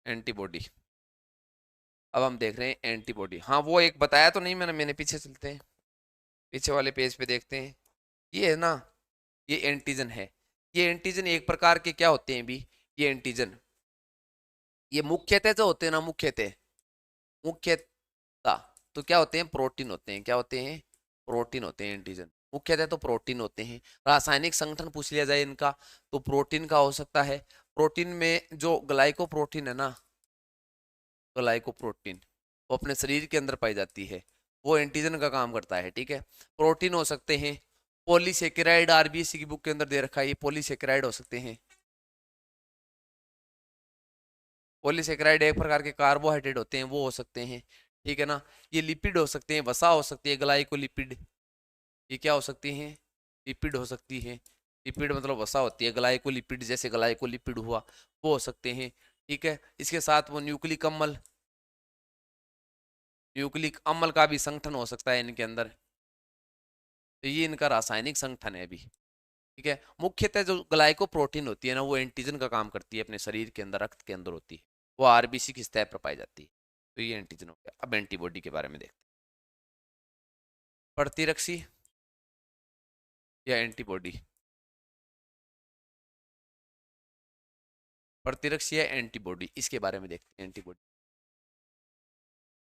एंटीबॉडी, अब हम देख रहे हैं एंटीबॉडी। हाँ, वो एक बताया तो नहीं मैंने पीछे चलते हैं, पीछे वाले पेज पे देखते हैं। ये है ना, ये एंटीजन है। ये एंटीजन एक प्रकार के क्या होते हैं भी, ये एंटीजन, ये मुख्यतः जो होते हैं ना, मुख्यतः मुख्यतः तो क्या होते हैं, प्रोटीन होते हैं। क्या होते हैं, प्रोटीन होते हैं एंटीजन। मुख्यतः तो प्रोटीन होते हैं। रासायनिक संगठन पूछ लिया जाए इनका, तो प्रोटीन का हो सकता है। प्रोटीन में जो ग्लाइकोप्रोटीन है ना, ग्लाइकोप्रोटीन, वो अपने शरीर के अंदर पाई जाती है, वो एंटीजन का काम करता है। ठीक है, प्रोटीन हो सकते हैं, पॉलीसेकेराइड, आरबीएससी की बुक के अंदर दे रखा है, ये पॉलीसेकेराइड हो सकते हैं। पॉलीसेकेराइड एक प्रकार के कार्बोहाइड्रेट होते हैं, वो हो सकते हैं। ठीक है ना, ये लिपिड हो सकते हैं, वसा हो सकती है, ग्लाइकोलिपिड। ये क्या हो सकती हैं, लिपिड हो सकती है। लिपिड मतलब वसा होती है, ग्लाइकोलिपिड जैसे ग्लाइकोलिपिड हुआ, वो हो सकते हैं। ठीक है, इसके साथ वो न्यूक्लिक अम्ल, न्यूक्लिक अम्ल का भी संगठन हो सकता है इनके अंदर। तो ये इनका रासायनिक संगठन है अभी। ठीक है, मुख्यतः जो ग्लाइकोप्रोटीन होती है ना, वो एंटीजन का काम करती है, अपने शरीर के अंदर, रक्त के अंदर होती है, वो आरबीसी की सतह पर पाई जाती है। तो ये एंटीजन हो गया। अब एंटीबॉडी के बारे में देखते हैं, प्रतिरक्षी या एंटीबॉडी, प्रतिरक्षी या एंटीबॉडी, इसके बारे में देखते हैं। एंटीबॉडी,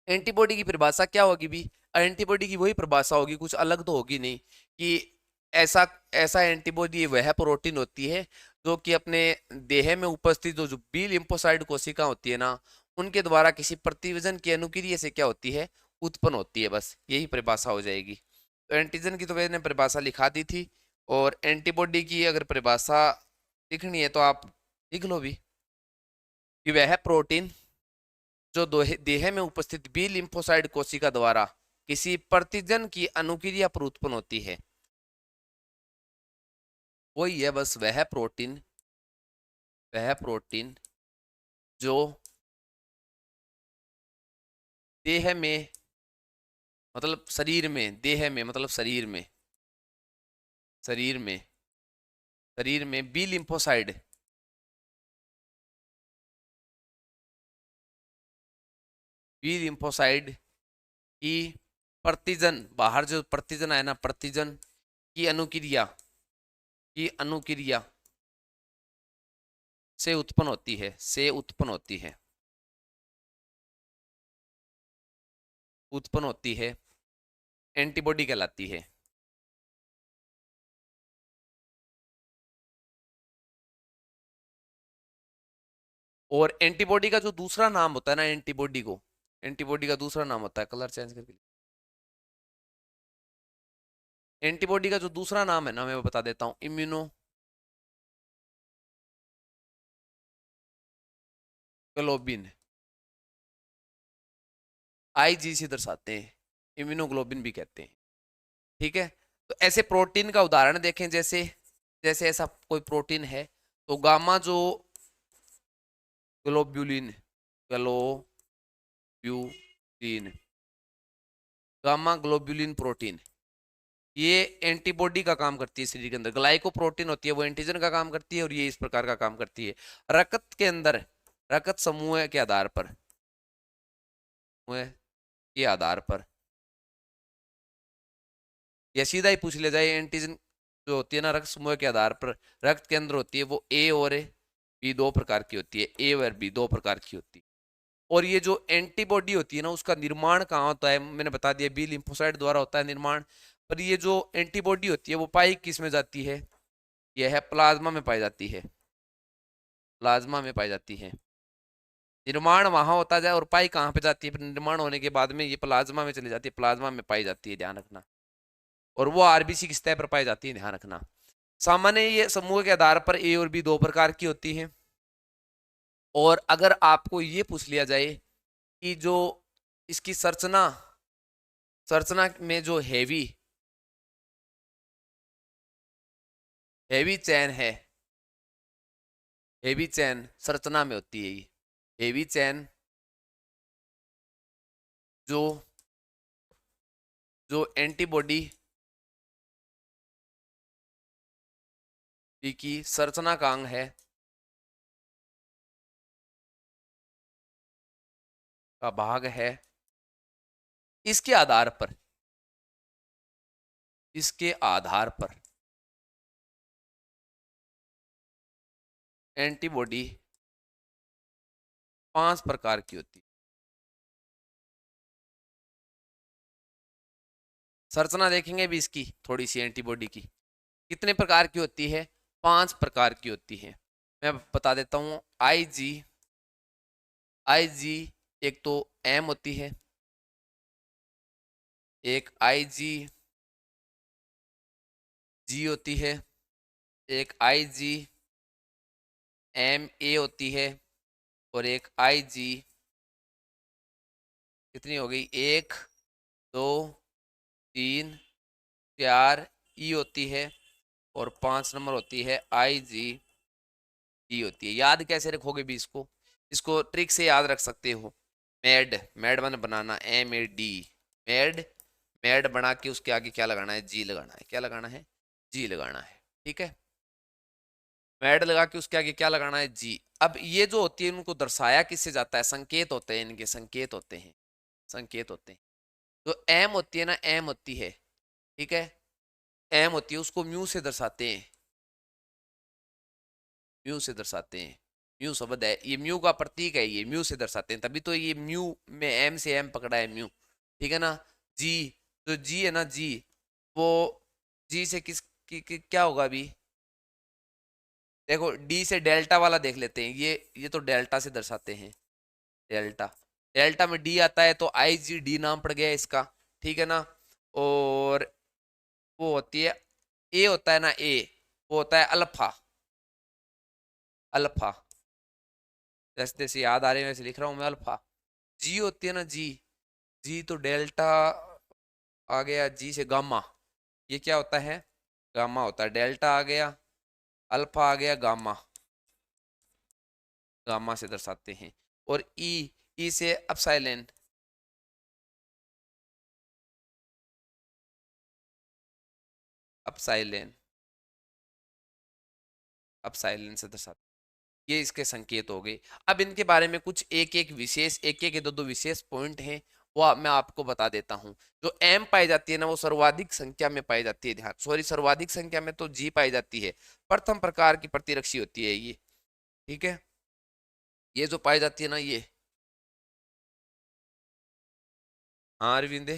एंटीबॉडी की परिभाषा क्या होगी भी, एंटीबॉडी की वही परिभाषा होगी, कुछ अलग तो होगी नहीं, कि ऐसा ऐसा एंटीबॉडी वह प्रोटीन होती है जो कि अपने देह में उपस्थित जो बी लिम्फोसाइट कोशिका होती है ना, उनके द्वारा किसी प्रतिवजन की अनुक्रिया से क्या होती है, उत्पन्न होती है। बस यही परिभाषा हो जाएगी। तो एंटीजन की तो मैंने परिभाषा लिखा दी थी, और एंटीबॉडी की अगर परिभाषा लिखनी है तो आप लिख लो भी, कि वह प्रोटीन जो देह में उपस्थित बी लिम्फोसाइट कोशिका द्वारा किसी प्रतिजन की अनुक्रिया पर उत्पन्न होती है, वही है बस। वह प्रोटीन, वह प्रोटीन जो देह में, मतलब शरीर में, देह में मतलब शरीर में, शरीर में, शरीर में बी लिम्फोसाइड, बी लिम्फोसाइड की प्रतिजन, बाहर जो प्रतिजन है ना, प्रतिजन की अनुक्रिया, की अनुक्रिया से उत्पन्न होती है, से उत्पन्न होती है, उत्पन्न होती है, एंटीबॉडी कहलाती है। और एंटीबॉडी का जो दूसरा नाम होता है ना, एंटीबॉडी को, एंटीबॉडी का दूसरा नाम होता है, कलर चेंज करके, एंटीबॉडी का जो दूसरा नाम है ना, मैं वो बता देता हूं, इम्यूनो ग्लोबिन, आईजी से दर्शाते हैं, इम्यूनोग्लोबिन भी कहते हैं। ठीक है, तो ऐसे प्रोटीन का उदाहरण देखें, जैसे जैसे ऐसा कोई प्रोटीन है, तो गामा जो globulin, globulin, gamma globulin protein, ये एंटीबॉडी का काम करती है शरीर के अंदर। ग्लाइकोप्रोटीन होती है, वो एंटीजन का काम करती है, और ये इस प्रकार का काम करती है रक्त के अंदर, रक्त समूह के आधार पर, समूह के आधार पर, या सीधा ही पूछ लिया जाए, एंटीजन जो होती है ना, रक्त समूह के आधार पर रक्त के अंदर होती है, वो ए और बी दो प्रकार की होती है, ए और बी दो प्रकार की होती है। और ये जो एंटीबॉडी होती है ना, उसका निर्माण कहाँ होता है, मैंने बता दिया, बी लिम्फोसाइट द्वारा होता है निर्माण। पर ये जो एंटीबॉडी होती है, वो पाई किस में जाती है, यह है प्लाज्मा में पाई जाती है, प्लाज्मा में पाई जाती है। निर्माण वहां होता जाए और पाई कहाँ पे जाती है, फिर निर्माण होने के बाद में ये प्लाज्मा में चली जाती है, प्लाज्मा में पाई जाती है, ध्यान रखना। और वो आरबीसी की सतह पर पाई जाती है, ध्यान रखना। सामान्य ये समूह के आधार पर ए और बी दो प्रकार की होती है। और अगर आपको ये पूछ लिया जाए कि जो इसकी संरचना संरचना में जो हैवी चैन है, हैवी चैन संरचना में होती है, ये हैवी चैन जो जो एंटीबॉडी की संरचना का अंग है, का भाग है, इसके आधार पर, इसके आधार पर एंटीबॉडी 5 प्रकार की होती है। संरचना देखेंगे भी इसकी थोड़ी सी एंटीबॉडी की, कितने प्रकार की होती है, 5 प्रकार की होती है। मैं बता देता हूं। आईजी, आईजी एक तो एम होती है, एक आईजी जी होती है, एक आईजी एम ए होती है, और एक आईजी कितनी हो गई, 1 2 3 4 ई होती है, और 5 नंबर होती है आईजी डी होती है। याद कैसे रखोगे भी इसको, इसको ट्रिक से याद रख सकते हो। मैड, मैड मन बनाना, M A D, mad, mad बना के उसके आगे क्या लगाना है, जी लगाना है, क्या लगाना है, जी लगाना है, ठीक है। मैड लगा के उसके आगे क्या लगाना है, जी। अब ये जो होती है उनको दर्शाया किससे जाता है, संकेत होते हैं इनके, संकेत होते हैं, संकेत होते हैं। तो एम होती है ना, एम होती है, ठीक है, एम होती है, उसको म्यू से दर्शाते हैं, म्यू से दर्शाते हैं। म्यू शब्द है, ये म्यू का प्रतीक है, ये म्यू से दर्शाते हैं, तभी तो ये म्यू में एम से एम पकड़ा है, म्यू, ठीक है ना। जी, तो जी है ना, जी, वो जी से क्या होगा अभी, देखो डी से डेल्टा वाला देख लेते हैं, ये तो डेल्टा से दर्शाते हैं, डेल्टा, डेल्टा में डी आता है तो आई जी डी नाम पड़ गया इसका, ठीक है ना। और वो होती है, ए होता है ना, ए वो होता है अल्फा, अल्फा, जैसे जैसे याद आ रहे हैं वैसे लिख रहा हूँ मैं, अल्फा। जी होती है ना, जी, जी तो डेल्टा आ गया, जी से गामा, ये क्या होता है, गामा होता है, डेल्टा आ गया, अल्फा आ गया, गामा, गामा से दर्शाते हैं। और ई से अपसाइलेन, अपसाइलेन, अपसाइलेन से दर्शाते, ये इसके संकेत हो गए। अब इनके बारे में कुछ एक एक विशेष, एक एक दो दो विशेष पॉइंट हैं, वो मैं आपको बता देता हूं। जो एम पाई जाती है ना, वो सर्वाधिक संख्या में पाई जाती है, ध्यान, सॉरी, सर्वाधिक संख्या में तो जी पाई जाती है, प्रथम प्रकार की प्रतिरक्षी होती है ये, ठीक है। ये जो पाई जाती है ना, ये, हाँ अरविंदे,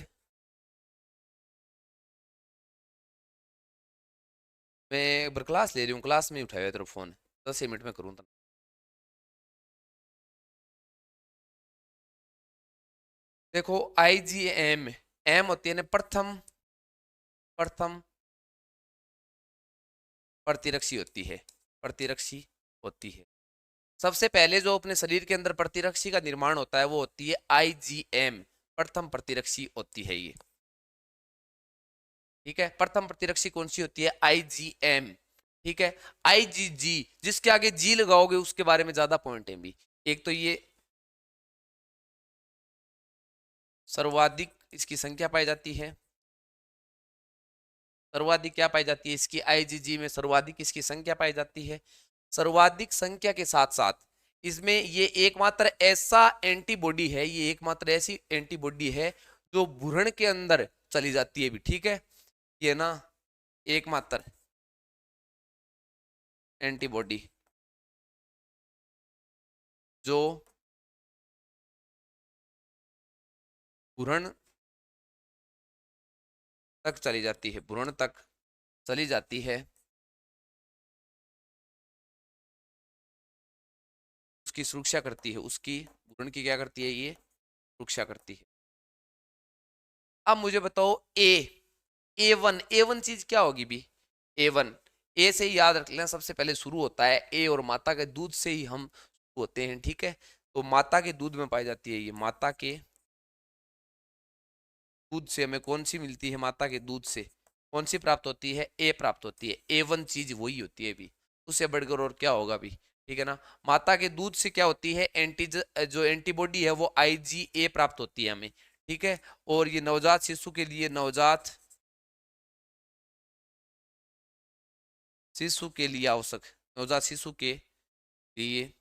मैं एक बार क्लास ले रही हूँ, क्लास में ही उठाया तेरा फोन, 10 मिनट में करूँ। देखो आई जी एम, एम होती है ना प्रथम, प्रथम प्रतिरक्षी होती है, प्रतिरक्षी होती है। सबसे पहले जो अपने शरीर के अंदर प्रतिरक्षी का निर्माण होता है वो होती है आईजीएम, प्रथम प्रतिरक्षी होती है ये, ठीक है। प्रथम प्रतिरक्षी कौन सी होती है, आईजीएम, ठीक है। आईजीजी, जिसके आगे जी लगाओगे उसके बारे में ज्यादा पॉइंट है भी। एक तो ये सर्वाधिक इसकी संख्या पाई जाती है, सर्वाधिक क्या पाई जाती है इसकी, आईजीजी में सर्वाधिक इसकी संख्या पाई जाती है। सर्वाधिक संख्या के साथ साथ इसमें ये एकमात्र ऐसा एंटीबॉडी है, ये एकमात्र ऐसी एंटीबॉडी है जो भ्रूण के अंदर चली जाती है भी, ठीक है। ये ना एकमात्र एंटीबॉडी जो भ्रूण तक चली जाती है, भ्रूण तक चली जाती है, उसकी सुरक्षा करती है, उसकी घूर्णन की क्या करती है, ये सुरक्षा करती है। अब मुझे बताओ ए वन चीज क्या होगी भी? ए वन, ए से ही याद रख लेना, सबसे पहले शुरू होता है ए, और माता के दूध से ही हम होते हैं, ठीक है। तो माता के दूध में पाई जाती है ये, माता के दूध से हमें कौन सी मिलती है, माता के दूध से कौन सी प्राप्त होती है, ए प्राप्त होती है। ए वन चीज वही होती है भी, उससे बढ़कर और क्या होगा भी, ठीक है ना। माता के दूध से क्या होती है, जो एंटीबॉडी है वो IgA प्राप्त होती है हमें, ठीक है। और ये नवजात शिशु के लिए, नवजात शिशु के लिए आवश्यक, नवजात शिशु के लिए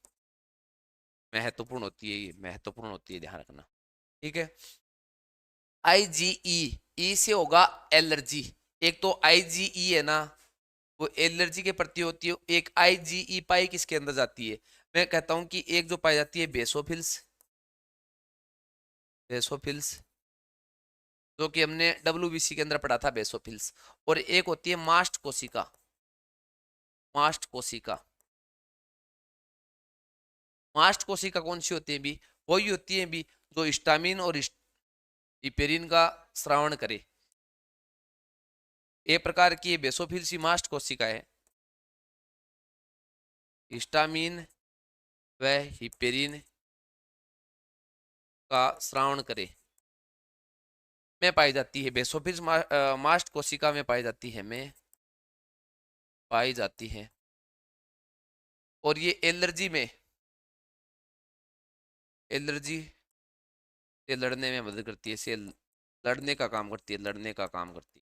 महत्वपूर्ण होती है, ये महत्वपूर्ण होती है, ध्यान रखना, ठीक है। IgE, ई से होगा एलर्जी, एक तो IgE है ना वो एलर्जी के प्रति होती है, एक IgE पाई किसके अंदर जाती है, मैं कहता हूं कि एक जो पाई जाती है बेसोफिल्स, बेसोफिल्स जो कि हमने WBC के अंदर पढ़ा था, बेसोफिल्स। और एक होती है मास्ट कोशिका, मास्ट कोशिका। मास्ट कोशिका कौन सी होती है भी? वही होती है भी जो हिस्टामिन और हिपेरिन का स्रावण करे। एक प्रकार की बेसोफिल सी मास्ट कोशिका है, हिस्टामिन व हिपेरिन का स्रावण करे में पाई जाती है, बेसोफिल मास्ट कोशिका में पाई जाती है, में पाई जाती है। और ये एलर्जी में, एलर्जी से लड़ने में मदद करती है, से लड़ने का काम करती है, लड़ने का काम करती है।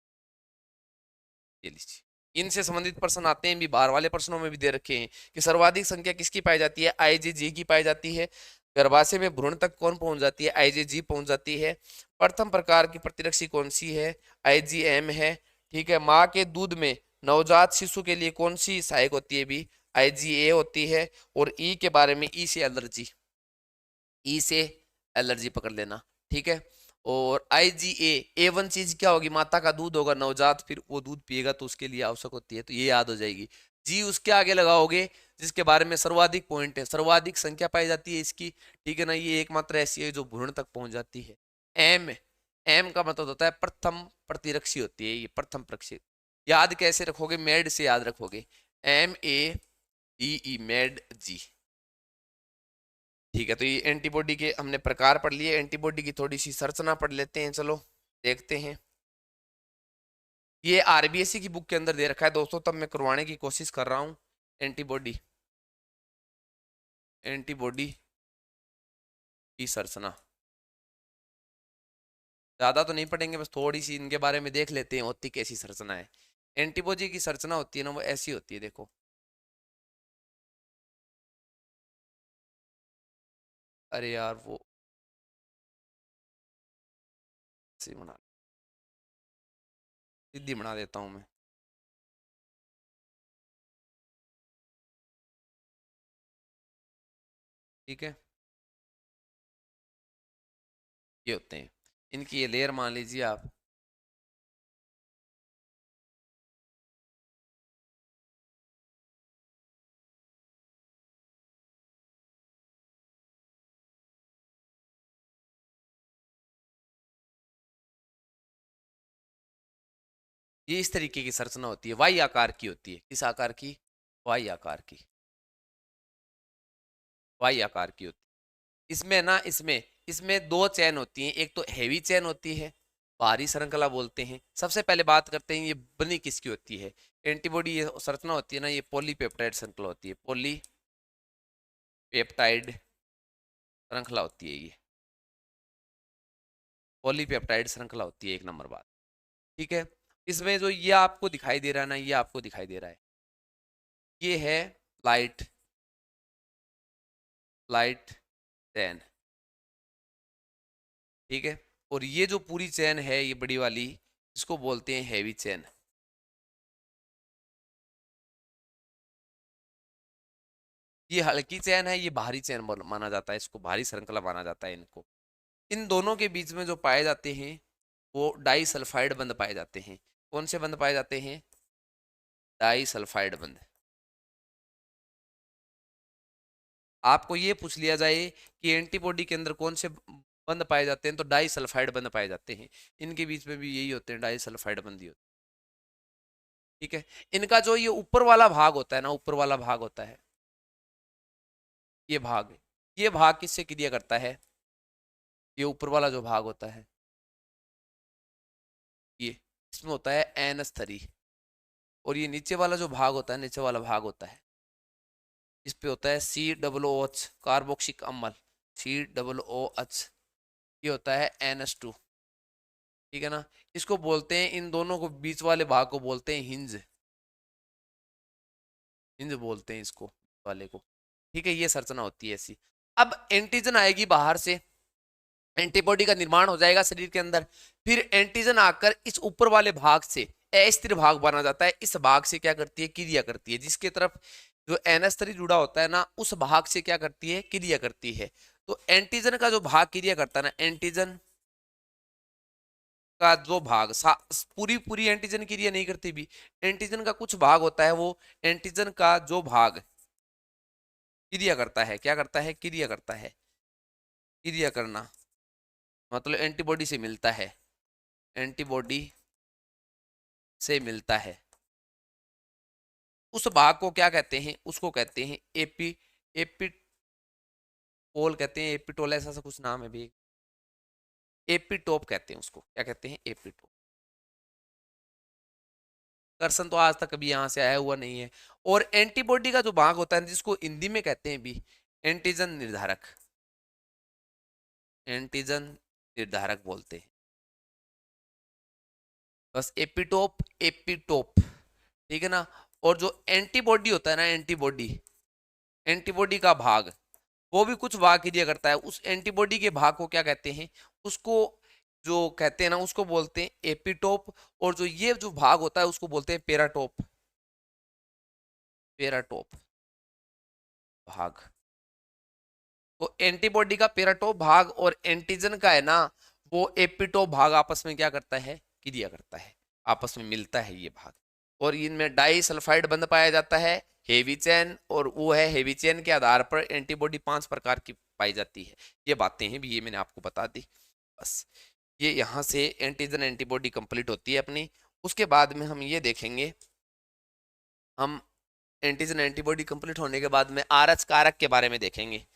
ये लीजिए, इनसे संबंधित प्रश्न आते हैं भी, बाहर वाले प्रश्नों में भी दे रखे हैं कि सर्वाधिक संख्या किसकी पाई जाती है, IgG की पाई जाती है। गर्भाशय में भ्रूण तक कौन पहुंच जाती है, IgG पहुंच जाती है। प्रथम प्रकार की प्रतिरक्षी कौन सी है, IgM है, ठीक है। माँ के दूध में नवजात शिशु के लिए कौन सी सहायक होती है भी, IgA होती है। और ई के बारे में, ई से एलर्जी, ई से एलर्जी पकड़ लेना, ठीक है। और IgA, A1 चीज क्या होगी, माता का दूध होगा, नवजात फिर वो दूध पिएगा तो उसके लिए आवश्यक होती है, तो ये याद हो जाएगी। जी उसके आगे लगाओगे जिसके बारे में सर्वाधिक पॉइंट है, सर्वाधिक संख्या पाई जाती है इसकी, ठीक है ना। ये एकमात्र ऐसी है जो भ्रूण तक पहुंच जाती है। एम, एम का मतलब होता है प्रथम प्रतिरक्षी होती है, ये प्रथम प्रतिरक्षी। याद कैसे रखोगे, मेड से याद रखोगे, MADE, मेड जी, ठीक है। तो ये एंटीबॉडी के हमने प्रकार पढ़ लिए, एंटीबॉडी की थोड़ी सी संरचना पढ़ लेते हैं, चलो देखते हैं। ये RBSC की बुक के अंदर दे रखा है दोस्तों, तब मैं करवाने की कोशिश कर रहा हूँ। एंटीबॉडी, एंटीबॉडी की संरचना ज्यादा तो नहीं पढ़ेंगे, बस थोड़ी सी इनके बारे में देख लेते हैं, होती कैसी संरचना है। एंटीबॉडी की संरचना होती है ना, वो ऐसी होती है, देखो। अरे यार वो ऐसी बना, सीधी बना देता हूँ मैं, ठीक है। ये होते हैं, इनकी ये लेयर मान लीजिए आप, ये इस तरीके की संरचना होती है, वाई आकार की होती है, किस आकार की, वाई आकार की, वाई आकार की होती है। इसमें ना, इसमें इसमें दो चैन होती हैं, एक तो हैवी चैन होती है, भारी श्रृंखला बोलते हैं। सबसे पहले बात करते हैं ये बनी किसकी होती है, एंटीबॉडी ये संरचना होती है ना, ये पॉलीपेप्टाइड श्रृंखला होती है, पॉलीपेप्टाइड श्रृंखला होती है, ये पॉलीपेप्टाइड श्रृंखला होती है, एक नंबर बात, ठीक है। इसमें जो ये आपको दिखाई दे रहा है ना, ये आपको दिखाई दे रहा है, ये है लाइट, लाइट चैन, ठीक है। और ये जो पूरी चैन है, ये बड़ी वाली, इसको बोलते हैं हैवी चैन। ये हल्की चैन है, ये भारी चैन माना जाता है, इसको भारी श्रृंखला माना जाता है इनको। इन दोनों के बीच में जो पाए जाते हैं वो डाई सल्फाइड बंध पाए जाते हैं। कौन से बंध पाए जाते हैं, डाई सल्फाइड बंध। आपको ये पूछ लिया जाए कि एंटीबॉडी के अंदर कौन से बंध पाए जाते हैं, तो डाई सल्फाइड बंध पाए जाते हैं। इनके बीच में भी यही होते हैं, डाई सल्फाइड बंधी होते हैं। ठीक है, इनका जो ये ऊपर वाला भाग होता है ना, ऊपर वाला भाग होता है, ये भाग, ये भाग किससे क्रिया करता है? ये ऊपर वाला जो भाग होता है, ये इसमें होता है NH3। और ये नीचे वाला जो भाग होता है, नीचे वाला भाग होता है, इस पे होता है COOH, कार्बोक्सिक अम्ल, COOH। ये होता है NH2। ठीक है ना, इसको बोलते हैं, इन दोनों को बीच वाले भाग को बोलते हैं हिंज, हिंज बोलते हैं इसको वाले को। ठीक है, ये संरचना होती है ऐसी। अब एंटीजन आएगी बाहर से, एंटीबॉडी का निर्माण हो जाएगा शरीर के अंदर, फिर एंटीजन आकर इस ऊपर वाले भाग से अस्थिर भाग बना जाता है, इस भाग से क्या करती है, क्रिया करती है, जिसके तरफ जो NH3 जुड़ा होता है ना, उस भाग से क्या करती है, क्रिया करती है। तो एंटीजन का जो भाग क्रिया करता है ना, एंटीजन का जो भाग पूरी पूरी एंटीजन क्रिया नहीं करती भी, एंटीजन का कुछ भाग होता है, वो एंटीजन का जो भाग क्रिया करता है, क्या करता है, क्रिया करता है। क्रिया करना मतलब एंटीबॉडी से मिलता है, एंटीबॉडी से मिलता है, उस भाग को क्या कहते हैं, उसको कहते हैं एपिटोल कहते हैं, एपिटोल ऐसा सा कुछ नाम है भी, एपिटोप कहते हैं उसको, क्या कहते हैं, एपिटोप। कर्षण तो आज तक कभी यहां से आया हुआ नहीं है। और एंटीबॉडी का जो भाग होता है, जिसको हिंदी में कहते हैं भी एंटीजन निर्धारक, एंटीजन निर्धारक बोलते हैं। बस एपिटोप, एपिटोप। ठीक है ना, और जो एंटीबॉडी होता है ना, एंटीबॉडी, एंटीबॉडी का भाग, वो भी कुछ भाग क्रिया करता है, उस एंटीबॉडी के भाग को क्या कहते हैं, उसको जो कहते हैं ना, उसको बोलते हैं एपिटोप। और जो ये जो भाग होता है, उसको बोलते हैं पेराटोप, पेराटोप भाग। तो एंटीबॉडी का पेराटोप भाग और एंटीजन का है ना, वो एपिटोप भाग आपस में क्या करता है, क्रिया करता है, आपस में मिलता है ये भाग। और इनमें डाई सल्फाइड बंध पाया जाता है, हेवी चेन, और वो है हेवी चेन के आधार पर एंटीबॉडी 5 प्रकार की पाई जाती है। ये बातें हैं भी, ये मैंने आपको बता दी। बस ये यहाँ से एंटीजन एंटीबॉडी कंप्लीट होती है अपनी। उसके बाद में हम ये देखेंगे, हम एंटीजन एंटीबॉडी कंप्लीट होने के बाद में आरएच कारक के बारे में देखेंगे।